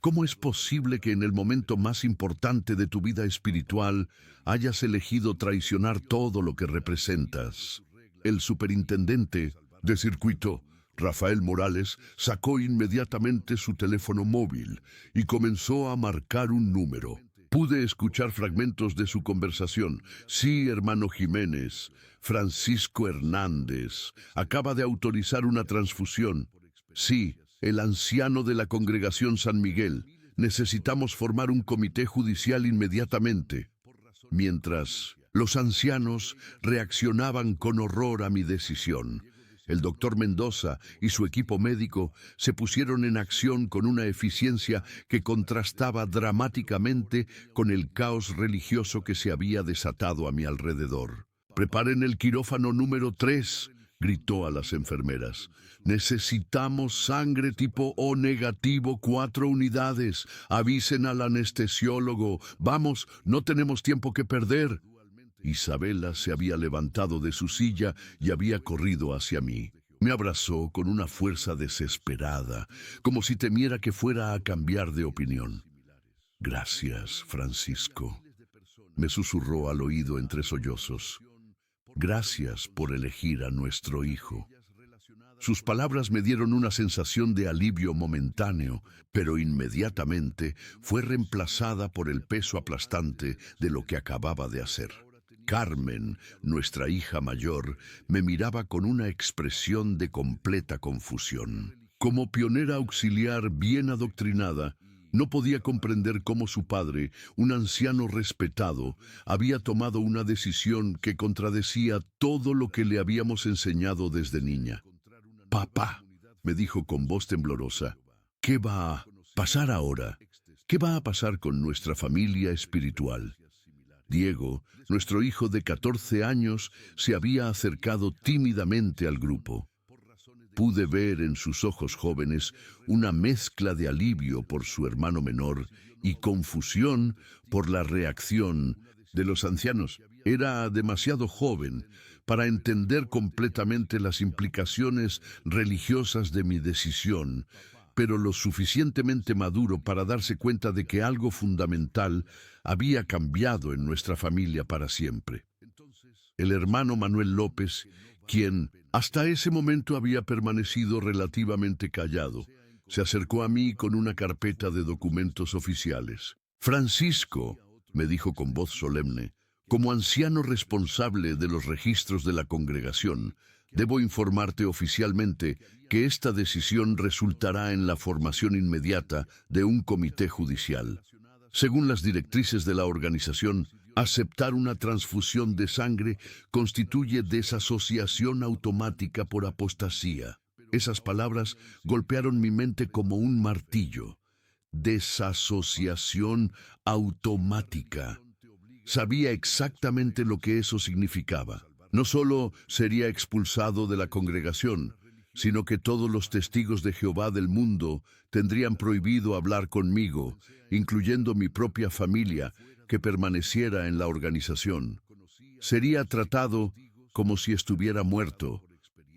¿Cómo es posible que en el momento más importante de tu vida espiritual hayas elegido traicionar todo lo que representas?» El superintendente de circuito, Rafael Morales, sacó inmediatamente su teléfono móvil y comenzó a marcar un número. Pude escuchar fragmentos de su conversación. «Sí, hermano Jiménez, Francisco Hernández acaba de autorizar una transfusión. Sí, el anciano de la congregación San Miguel. Necesitamos formar un comité judicial inmediatamente». Mientras los ancianos reaccionaban con horror a mi decisión, el doctor Mendoza y su equipo médico se pusieron en acción con una eficiencia que contrastaba dramáticamente con el caos religioso que se había desatado a mi alrededor. «Preparen el quirófano número 3», gritó a las enfermeras. «Necesitamos sangre tipo O negativo, 4 unidades. Avisen al anestesiólogo. Vamos, no tenemos tiempo que perder». Isabela se había levantado de su silla y había corrido hacia mí. Me abrazó con una fuerza desesperada, como si temiera que fuera a cambiar de opinión. «Gracias, Francisco», me susurró al oído entre sollozos. «Gracias por elegir a nuestro hijo». Sus palabras me dieron una sensación de alivio momentáneo, pero inmediatamente fue reemplazada por el peso aplastante de lo que acababa de hacer. Carmen, nuestra hija mayor, me miraba con una expresión de completa confusión. Como pionera auxiliar bien adoctrinada, No podía comprender cómo su padre, un anciano respetado, había tomado una decisión que contradecía todo lo que le habíamos enseñado desde niña. Papá, me dijo con voz temblorosa, ¿qué va a pasar ahora? ¿Qué va a pasar con nuestra familia espiritual? Diego, nuestro hijo de 14 años, se había acercado tímidamente al grupo. Pude ver en sus ojos jóvenes una mezcla de alivio por su hermano menor y confusión por la reacción de los ancianos. Era demasiado joven para entender completamente las implicaciones religiosas de mi decisión, pero lo suficientemente maduro para darse cuenta de que algo fundamental había cambiado en nuestra familia para siempre. El hermano Manuel López, quien hasta ese momento había permanecido relativamente callado, se acercó a mí con una carpeta de documentos oficiales. Francisco, me dijo con voz solemne, como anciano responsable de los registros de la congregación, debo informarte oficialmente que esta decisión resultará en la formación inmediata de un comité judicial. Según las directrices de la organización, aceptar una transfusión de sangre constituye desasociación automática por apostasía. Esas palabras golpearon mi mente como un martillo. Desasociación automática. Sabía exactamente lo que eso significaba. No solo sería expulsado de la congregación, sino que todos los testigos de Jehová del mundo tendrían prohibido hablar conmigo, incluyendo mi propia familia, que permaneciera en la organización. Sería tratado como si estuviera muerto,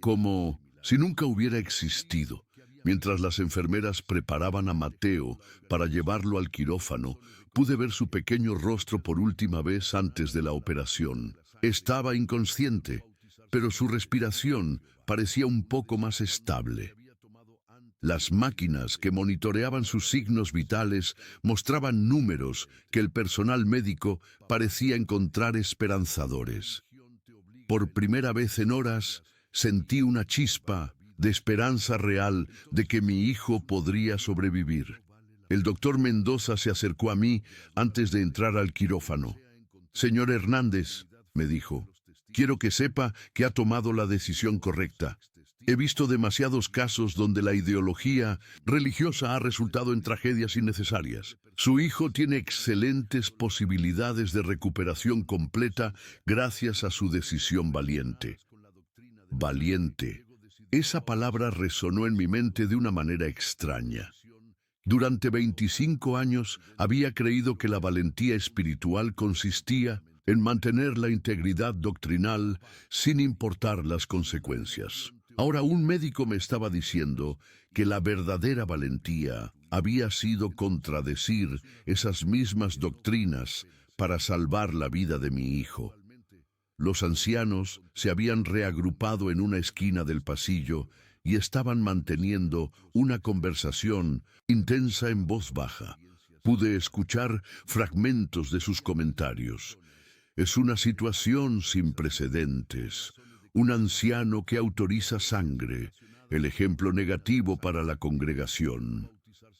como si nunca hubiera existido. Mientras las enfermeras preparaban a Mateo para llevarlo al quirófano, pude ver su pequeño rostro por última vez antes de la operación. Estaba inconsciente, pero su respiración parecía un poco más estable. Las máquinas que monitoreaban sus signos vitales mostraban números que el personal médico parecía encontrar esperanzadores. Por primera vez en horas, sentí una chispa de esperanza real de que mi hijo podría sobrevivir. El doctor Mendoza se acercó a mí antes de entrar al quirófano. Señor Hernández, me dijo, quiero que sepa que ha tomado la decisión correcta. He visto demasiados casos donde la ideología religiosa ha resultado en tragedias innecesarias. Su hijo tiene excelentes posibilidades de recuperación completa gracias a su decisión valiente. Valiente. Esa palabra resonó en mi mente de una manera extraña. Durante 25 años había creído que la valentía espiritual consistía en mantener la integridad doctrinal sin importar las consecuencias. Ahora un médico me estaba diciendo que la verdadera valentía había sido contradecir esas mismas doctrinas para salvar la vida de mi hijo. Los ancianos se habían reagrupado en una esquina del pasillo y estaban manteniendo una conversación intensa en voz baja. Pude escuchar fragmentos de sus comentarios. Es una situación sin precedentes. Un anciano que autoriza sangre, el ejemplo negativo para la congregación.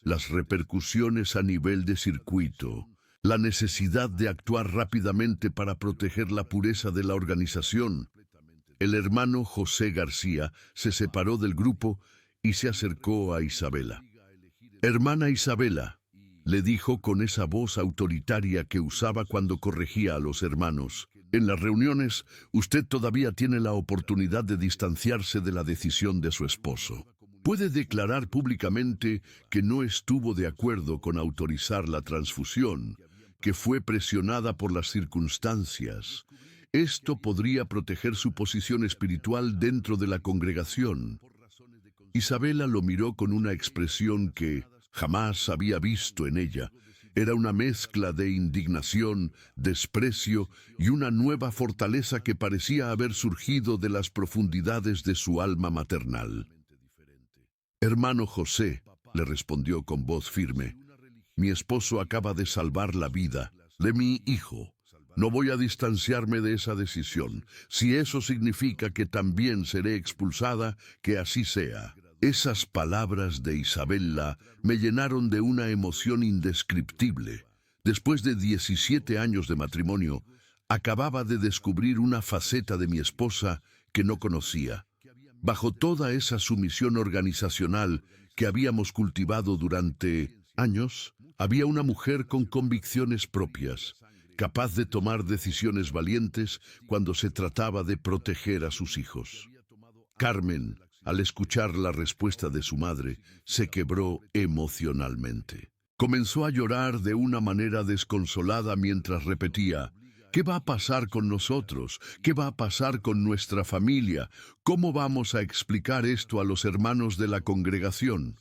Las repercusiones a nivel de circuito. La necesidad de actuar rápidamente para proteger la pureza de la organización. El hermano José García se separó del grupo y se acercó a Isabela. Hermana Isabela, le dijo con esa voz autoritaria que usaba cuando corregía a los hermanos. En las reuniones, usted todavía tiene la oportunidad de distanciarse de la decisión de su esposo. Puede declarar públicamente que no estuvo de acuerdo con autorizar la transfusión, que fue presionada por las circunstancias. Esto podría proteger su posición espiritual dentro de la congregación. Isabela lo miró con una expresión que jamás había visto en ella. Era una mezcla de indignación, desprecio y una nueva fortaleza que parecía haber surgido de las profundidades de su alma maternal. Hermano José, le respondió con voz firme, mi esposo acaba de salvar la vida de mi hijo. No voy a distanciarme de esa decisión. Si eso significa que también seré expulsada, que así sea. Esas palabras de Isabella me llenaron de una emoción indescriptible. Después de 17 años de matrimonio, acababa de descubrir una faceta de mi esposa que no conocía. Bajo toda esa sumisión organizacional que habíamos cultivado durante años, había una mujer con convicciones propias, capaz de tomar decisiones valientes cuando se trataba de proteger a sus hijos. Carmen, al escuchar la respuesta de su madre, se quebró emocionalmente. Comenzó a llorar de una manera desconsolada mientras repetía: ¿qué va a pasar con nosotros? ¿Qué va a pasar con nuestra familia? ¿Cómo vamos a explicar esto a los hermanos de la congregación?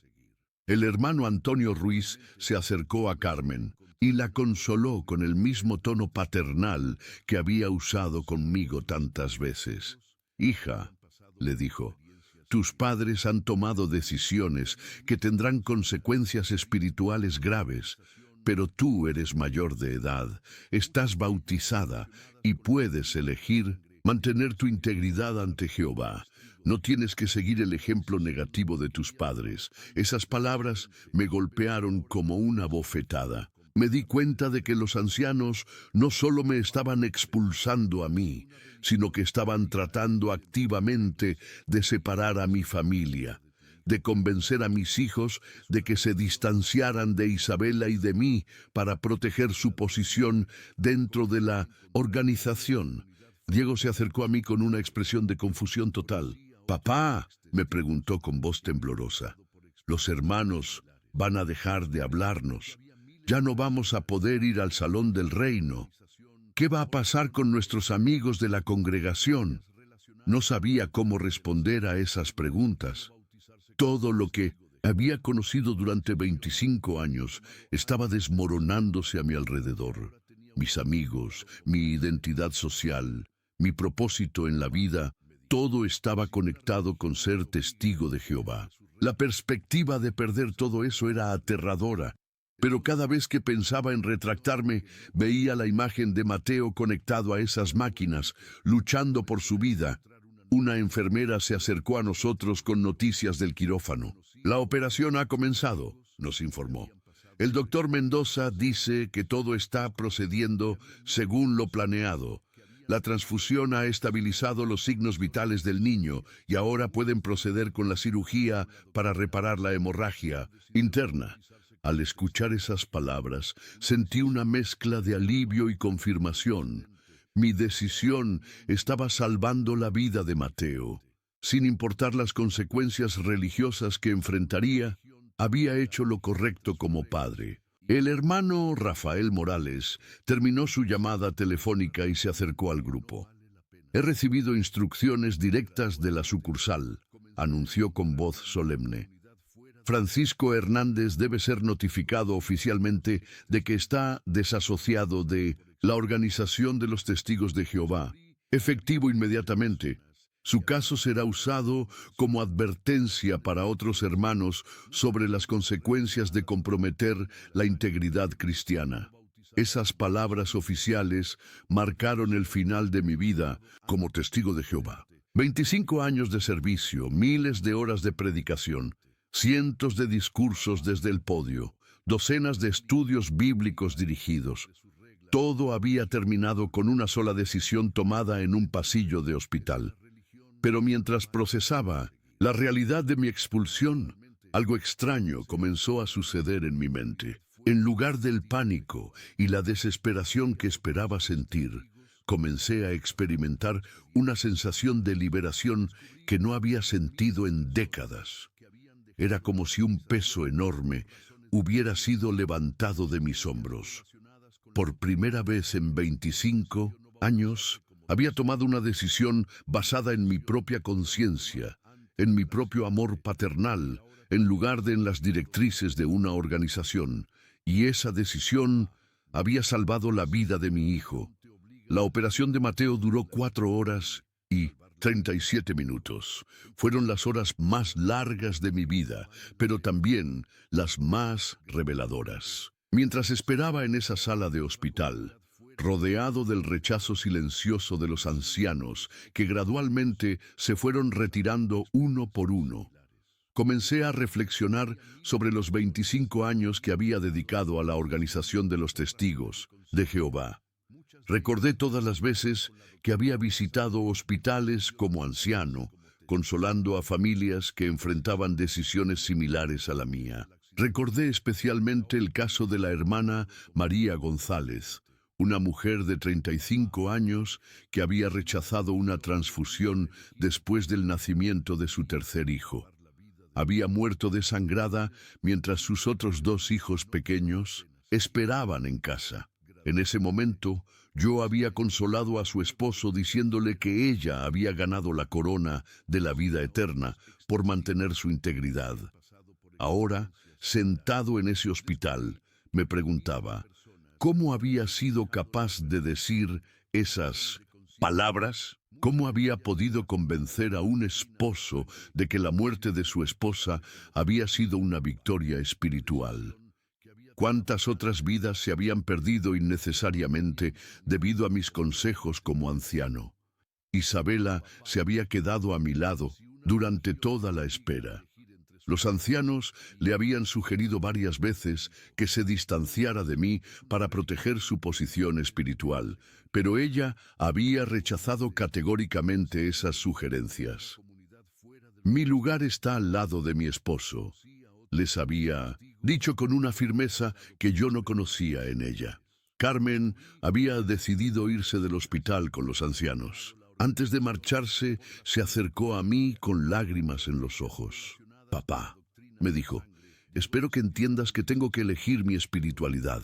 El hermano Antonio Ruiz se acercó a Carmen y la consoló con el mismo tono paternal que había usado conmigo tantas veces. Hija, le dijo, tus padres han tomado decisiones que tendrán consecuencias espirituales graves, pero tú eres mayor de edad, estás bautizada y puedes elegir mantener tu integridad ante Jehová. No tienes que seguir el ejemplo negativo de tus padres. Esas palabras me golpearon como una bofetada. Me di cuenta de que los ancianos no solo me estaban expulsando a mí, sino que estaban tratando activamente de separar a mi familia, de convencer a mis hijos de que se distanciaran de Isabella y de mí para proteger su posición dentro de la organización. Diego se acercó a mí con una expresión de confusión total. «Papá», me preguntó con voz temblorosa, «los hermanos van a dejar de hablarnos. Ya no vamos a poder ir al salón del reino. ¿Qué va a pasar con nuestros amigos de la congregación?» No sabía cómo responder a esas preguntas. Todo lo que había conocido durante 25 años estaba desmoronándose a mi alrededor. Mis amigos, mi identidad social, mi propósito en la vida, todo estaba conectado con ser testigo de Jehová. La perspectiva de perder todo eso era aterradora. Pero cada vez que pensaba en retractarme, veía la imagen de Mateo conectado a esas máquinas, luchando por su vida. Una enfermera se acercó a nosotros con noticias del quirófano. «La operación ha comenzado», nos informó. «El doctor Mendoza dice que todo está procediendo según lo planeado. La transfusión ha estabilizado los signos vitales del niño y ahora pueden proceder con la cirugía para reparar la hemorragia interna». Al escuchar esas palabras, sentí una mezcla de alivio y confirmación. Mi decisión estaba salvando la vida de Mateo. Sin importar las consecuencias religiosas que enfrentaría, había hecho lo correcto como padre. El hermano Rafael Morales terminó su llamada telefónica y se acercó al grupo. «He recibido instrucciones directas de la sucursal», anunció con voz solemne. «Francisco Hernández debe ser notificado oficialmente de que está desasociado de la Organización de los Testigos de Jehová. Efectivo inmediatamente. Su caso será usado como advertencia para otros hermanos sobre las consecuencias de comprometer la integridad cristiana». Esas palabras oficiales marcaron el final de mi vida como testigo de Jehová. 25 años de servicio, miles de horas de predicación, cientos de discursos desde el podio, docenas de estudios bíblicos dirigidos. Todo había terminado con una sola decisión tomada en un pasillo de hospital. Pero mientras procesaba la realidad de mi expulsión, algo extraño comenzó a suceder en mi mente. En lugar del pánico y la desesperación que esperaba sentir, comencé a experimentar una sensación de liberación que no había sentido en décadas. Era como si un peso enorme hubiera sido levantado de mis hombros. Por primera vez en 25 años, había tomado una decisión basada en mi propia conciencia, en mi propio amor paternal, en lugar de en las directrices de una organización. Y esa decisión había salvado la vida de mi hijo. La operación de Mateo duró 4 horas y 37 minutos. Fueron las horas más largas de mi vida, pero también las más reveladoras. Mientras esperaba en esa sala de hospital, rodeado del rechazo silencioso de los ancianos, que gradualmente se fueron retirando uno por uno, Comencé a reflexionar sobre los 25 años que había dedicado a la organización de los testigos de Jehová. Recordé todas las veces que había visitado hospitales como anciano, consolando a familias que enfrentaban decisiones similares a la mía. Recordé especialmente el caso de la hermana María González, una mujer de 35 años que había rechazado una transfusión después del nacimiento de su tercer hijo. Había muerto desangrada mientras sus otros dos hijos pequeños esperaban en casa. En ese momento, yo había consolado a su esposo diciéndole que ella había ganado la corona de la vida eterna por mantener su integridad. Ahora, sentado en ese hospital, me preguntaba, ¿cómo había sido capaz de decir esas palabras? ¿Cómo había podido convencer a un esposo de que la muerte de su esposa había sido una victoria espiritual? ¿Cuántas otras vidas se habían perdido innecesariamente debido a mis consejos como anciano? Isabela se había quedado a mi lado durante toda la espera. Los ancianos le habían sugerido varias veces que se distanciara de mí para proteger su posición espiritual, pero ella había rechazado categóricamente esas sugerencias. Mi lugar está al lado de mi esposo, les había dicho con una firmeza que yo no conocía en ella. Carmen había decidido irse del hospital con los ancianos. Antes de marcharse, se acercó a mí con lágrimas en los ojos. Papá, me dijo, espero que entiendas que tengo que elegir mi espiritualidad.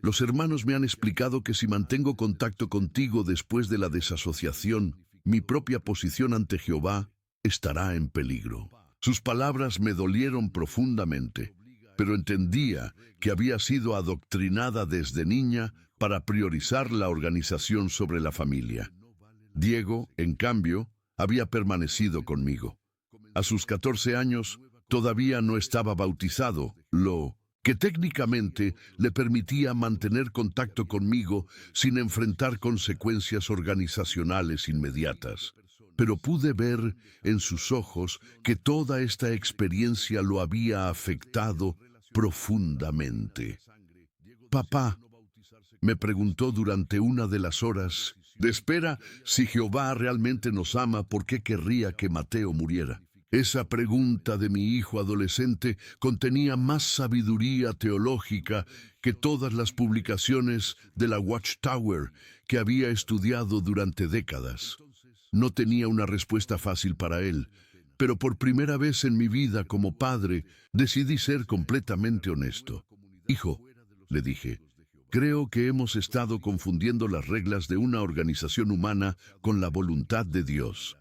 Los hermanos me han explicado que si mantengo contacto contigo después de la desasociación, mi propia posición ante Jehová estará en peligro. Sus palabras me dolieron profundamente, pero entendía que había sido adoctrinada desde niña para priorizar la organización sobre la familia. Diego, en cambio, había permanecido conmigo. A sus 14 años, todavía no estaba bautizado, lo que técnicamente le permitía mantener contacto conmigo sin enfrentar consecuencias organizacionales inmediatas. Pero pude ver en sus ojos que toda esta experiencia lo había afectado profundamente. Papá, me preguntó durante una de las horas de espera, si Jehová realmente nos ama, ¿por qué querría que Mateo muriera? Esa pregunta de mi hijo adolescente contenía más sabiduría teológica que todas las publicaciones de la Watchtower que había estudiado durante décadas. No tenía una respuesta fácil para él, pero por primera vez en mi vida como padre decidí ser completamente honesto. Hijo, le dije, creo que hemos estado confundiendo las reglas de una organización humana con la voluntad de Dios.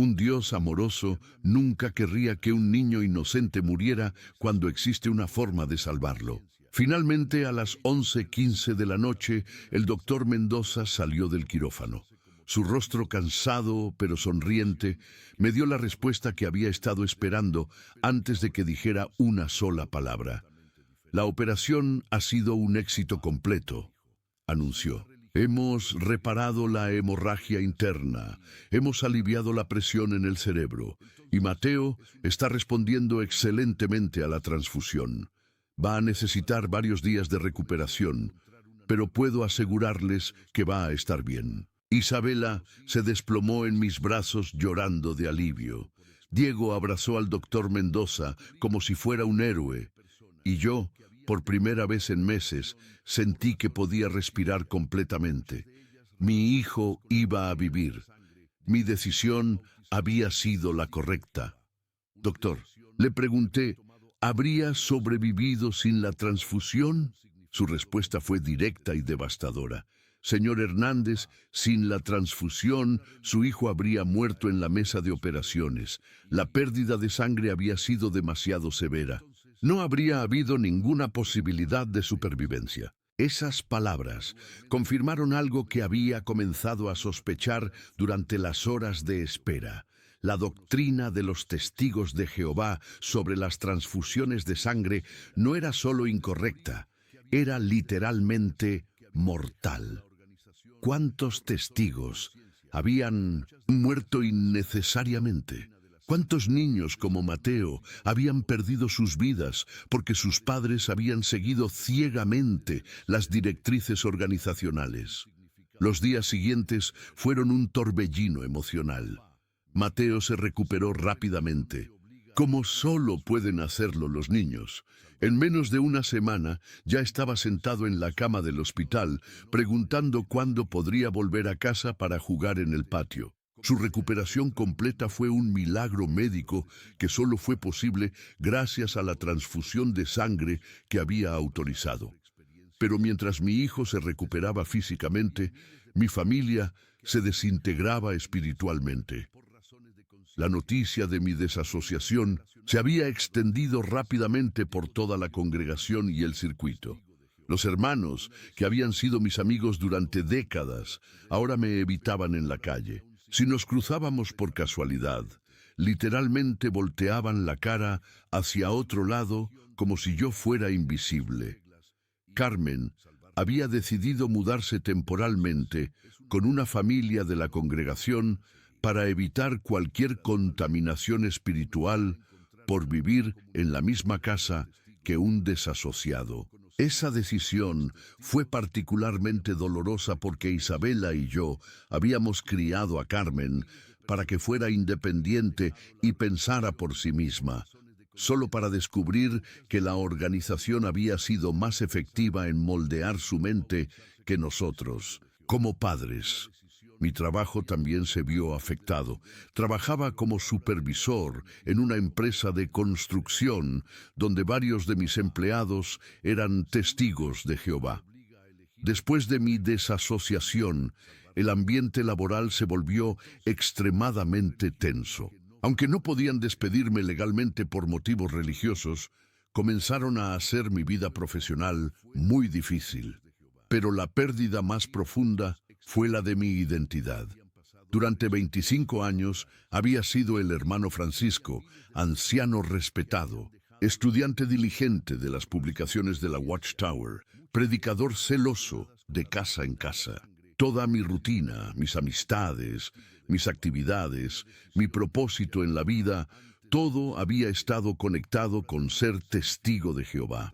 Un Dios amoroso nunca querría que un niño inocente muriera cuando existe una forma de salvarlo. Finalmente, a las 11:15 de la noche, el doctor Mendoza salió del quirófano. Su rostro cansado pero sonriente me dio la respuesta que había estado esperando antes de que dijera una sola palabra. La operación ha sido un éxito completo, anunció. Hemos reparado la hemorragia interna, hemos aliviado la presión en el cerebro, y Mateo está respondiendo excelentemente a la transfusión. Va a necesitar varios días de recuperación, pero puedo asegurarles que va a estar bien. Isabela se desplomó en mis brazos llorando de alivio. Diego abrazó al doctor Mendoza como si fuera un héroe, y yo, por primera vez en meses, sentí que podía respirar completamente. Mi hijo iba a vivir. Mi decisión había sido la correcta. Doctor, le pregunté, ¿habría sobrevivido sin la transfusión? Su respuesta fue directa y devastadora. Señor Hernández, sin la transfusión, su hijo habría muerto en la mesa de operaciones. La pérdida de sangre había sido demasiado severa. No habría habido ninguna posibilidad de supervivencia. Esas palabras confirmaron algo que había comenzado a sospechar durante las horas de espera. La doctrina de los testigos de Jehová sobre las transfusiones de sangre no era solo incorrecta, era literalmente mortal. ¿Cuántos testigos habían muerto innecesariamente? ¿Cuántos niños como Mateo habían perdido sus vidas porque sus padres habían seguido ciegamente las directrices organizacionales? Los días siguientes fueron un torbellino emocional. Mateo se recuperó rápidamente, como solo pueden hacerlo los niños. En menos de una semana ya estaba sentado en la cama del hospital, preguntando cuándo podría volver a casa para jugar en el patio. Su recuperación completa fue un milagro médico que solo fue posible gracias a la transfusión de sangre que había autorizado. Pero mientras mi hijo se recuperaba físicamente, mi familia se desintegraba espiritualmente. La noticia de mi desasociación se había extendido rápidamente por toda la congregación y el circuito. Los hermanos, que habían sido mis amigos durante décadas, ahora me evitaban en la calle. Si nos cruzábamos por casualidad, literalmente volteaban la cara hacia otro lado como si yo fuera invisible. Carmen había decidido mudarse temporalmente con una familia de la congregación para evitar cualquier contaminación espiritual por vivir en la misma casa que un desasociado. Esa decisión fue particularmente dolorosa porque Isabela y yo habíamos criado a Carmen para que fuera independiente y pensara por sí misma, solo para descubrir que la organización había sido más efectiva en moldear su mente que nosotros, como padres. Mi trabajo también se vio afectado. Trabajaba como supervisor en una empresa de construcción donde varios de mis empleados eran testigos de Jehová. Después de mi desasociación, el ambiente laboral se volvió extremadamente tenso. Aunque no podían despedirme legalmente por motivos religiosos, comenzaron a hacer mi vida profesional muy difícil. Pero la pérdida más profunda fue la de mi identidad. Durante 25 años había sido el hermano Francisco, anciano respetado, estudiante diligente de las publicaciones de la Watchtower, predicador celoso de casa en casa. Toda mi rutina, mis amistades, mis actividades, mi propósito en la vida, todo había estado conectado con ser testigo de Jehová.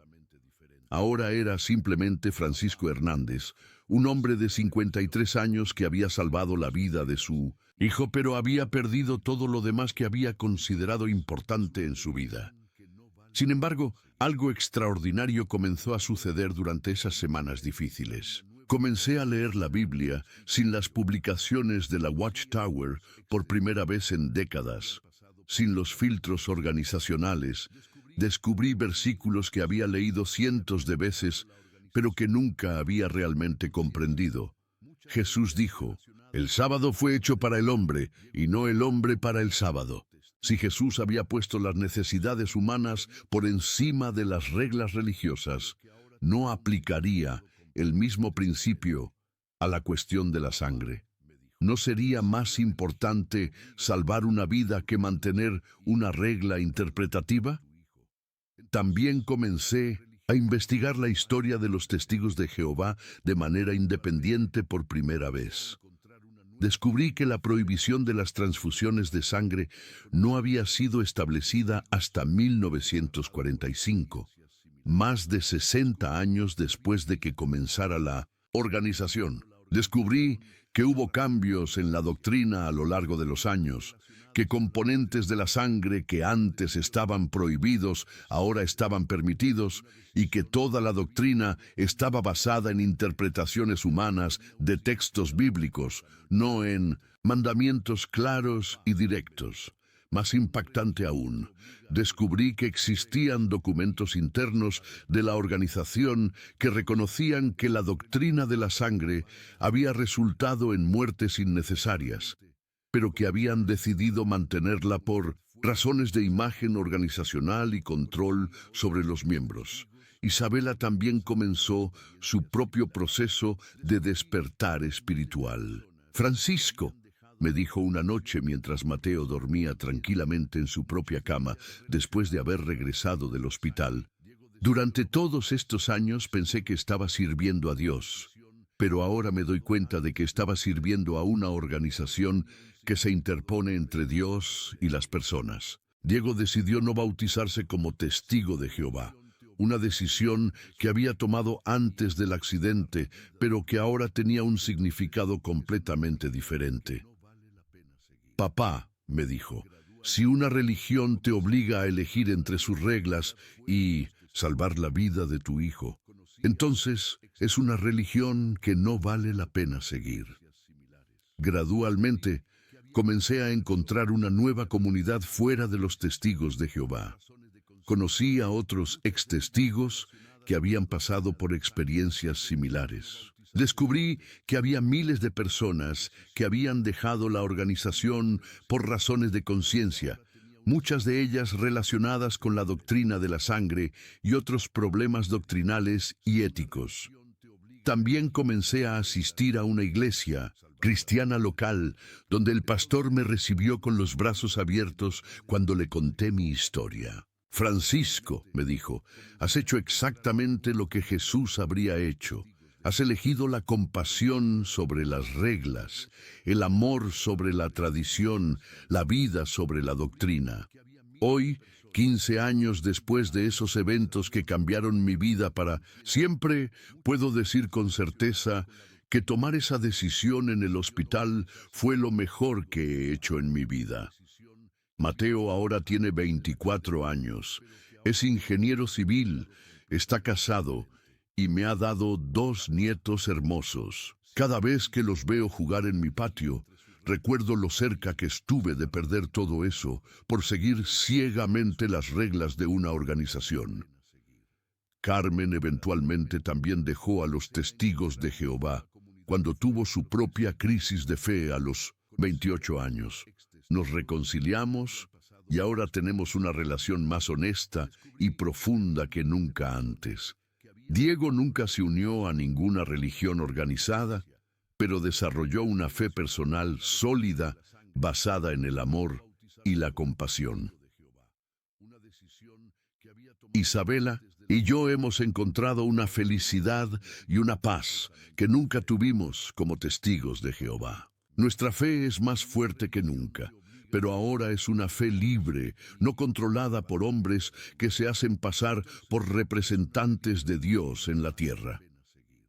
Ahora era simplemente Francisco Hernández, un hombre de 53 años que había salvado la vida de su hijo, pero había perdido todo lo demás que había considerado importante en su vida. Sin embargo, algo extraordinario comenzó a suceder durante esas semanas difíciles. Comencé a leer la Biblia sin las publicaciones de la Watchtower por primera vez en décadas. Sin los filtros organizacionales, descubrí versículos que había leído cientos de veces, pero que nunca había realmente comprendido. Jesús dijo, «El sábado fue hecho para el hombre, y no el hombre para el sábado». Si Jesús había puesto las necesidades humanas por encima de las reglas religiosas, no aplicaría el mismo principio a la cuestión de la sangre. ¿No sería más importante salvar una vida que mantener una regla interpretativa? También comencé a investigar la historia de los testigos de Jehová de manera independiente por primera vez. Descubrí que la prohibición de las transfusiones de sangre no había sido establecida hasta 1945, más de 60 años después de que comenzara la organización. Descubrí que hubo cambios en la doctrina a lo largo de los años, que componentes de la sangre que antes estaban prohibidos ahora estaban permitidos y que toda la doctrina estaba basada en interpretaciones humanas de textos bíblicos, no en mandamientos claros y directos. Más impactante aún, descubrí que existían documentos internos de la organización que reconocían que la doctrina de la sangre había resultado en muertes innecesarias, pero que habían decidido mantenerla por razones de imagen organizacional y control sobre los miembros. Isabela también comenzó su propio proceso de despertar espiritual. Francisco, me dijo una noche mientras Mateo dormía tranquilamente en su propia cama después de haber regresado del hospital. Durante todos estos años pensé que estaba sirviendo a Dios, pero ahora me doy cuenta de que estaba sirviendo a una organización que se interpone entre Dios y las personas. Diego decidió no bautizarse como testigo de Jehová, una decisión que había tomado antes del accidente, pero que ahora tenía un significado completamente diferente. Papá, me dijo, si una religión te obliga a elegir entre sus reglas y salvar la vida de tu hijo, entonces es una religión que no vale la pena seguir. Gradualmente, comencé a encontrar una nueva comunidad fuera de los testigos de Jehová. Conocí a otros ex-testigos que habían pasado por experiencias similares. Descubrí que había miles de personas que habían dejado la organización por razones de conciencia, muchas de ellas relacionadas con la doctrina de la sangre y otros problemas doctrinales y éticos. También comencé a asistir a una iglesia cristiana local, donde el pastor me recibió con los brazos abiertos cuando le conté mi historia. Francisco, me dijo, has hecho exactamente lo que Jesús habría hecho. Has elegido la compasión sobre las reglas, el amor sobre la tradición, la vida sobre la doctrina. Hoy, 15 años después de esos eventos que cambiaron mi vida para siempre, puedo decir con certeza que tomar esa decisión en el hospital fue lo mejor que he hecho en mi vida. Mateo ahora tiene 24 años, es ingeniero civil, está casado y me ha dado 2 nietos hermosos. Cada vez que los veo jugar en mi patio, recuerdo lo cerca que estuve de perder todo eso por seguir ciegamente las reglas de una organización. Carmen eventualmente también dejó a los testigos de Jehová cuando tuvo su propia crisis de fe a los 28 años. Nos reconciliamos y ahora tenemos una relación más honesta y profunda que nunca antes. Diego nunca se unió a ninguna religión organizada, pero desarrolló una fe personal sólida basada en el amor y la compasión. Isabela y yo hemos encontrado una felicidad y una paz que nunca tuvimos como testigos de Jehová. Nuestra fe es más fuerte que nunca, pero ahora es una fe libre, no controlada por hombres que se hacen pasar por representantes de Dios en la tierra.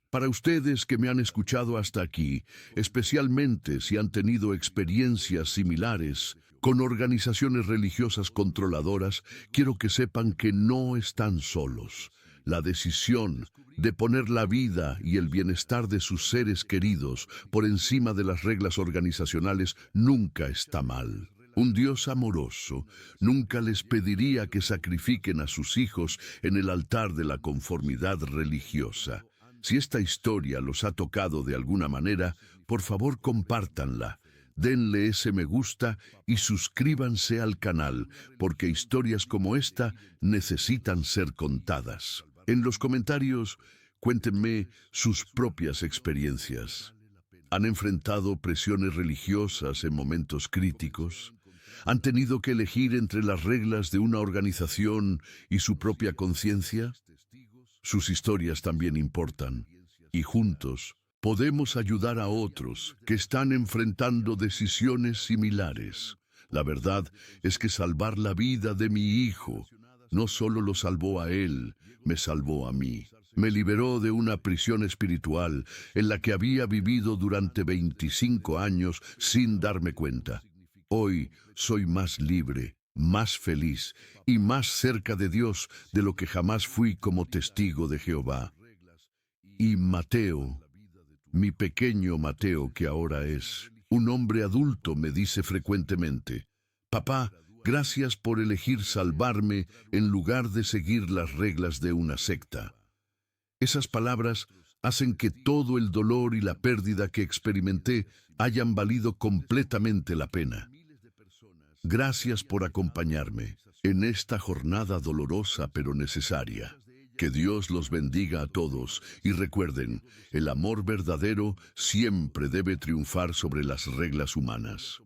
Para ustedes que me han escuchado hasta aquí, especialmente si han tenido experiencias similares con organizaciones religiosas controladoras, quiero que sepan que no están solos. La decisión de poner la vida y el bienestar de sus seres queridos por encima de las reglas organizacionales nunca está mal. Un Dios amoroso nunca les pediría que sacrifiquen a sus hijos en el altar de la conformidad religiosa. Si esta historia los ha tocado de alguna manera, por favor compártanla. Denle ese me gusta y suscríbanse al canal, porque historias como esta necesitan ser contadas. En los comentarios, cuéntenme sus propias experiencias. ¿Han enfrentado presiones religiosas en momentos críticos? ¿Han tenido que elegir entre las reglas de una organización y su propia conciencia? Sus historias también importan, y juntos podemos ayudar a otros que están enfrentando decisiones similares. La verdad es que salvar la vida de mi hijo no solo lo salvó a él, me salvó a mí. Me liberó de una prisión espiritual en la que había vivido durante 25 años sin darme cuenta. Hoy soy más libre, más feliz y más cerca de Dios de lo que jamás fui como testigo de Jehová. Y Mateo, mi pequeño Mateo que ahora es un hombre adulto, me dice frecuentemente: papá, gracias por elegir salvarme en lugar de seguir las reglas de una secta. Esas palabras hacen que todo el dolor y la pérdida que experimenté hayan valido completamente la pena. Gracias por acompañarme en esta jornada dolorosa pero necesaria. Que Dios los bendiga a todos y recuerden, el amor verdadero siempre debe triunfar sobre las reglas humanas.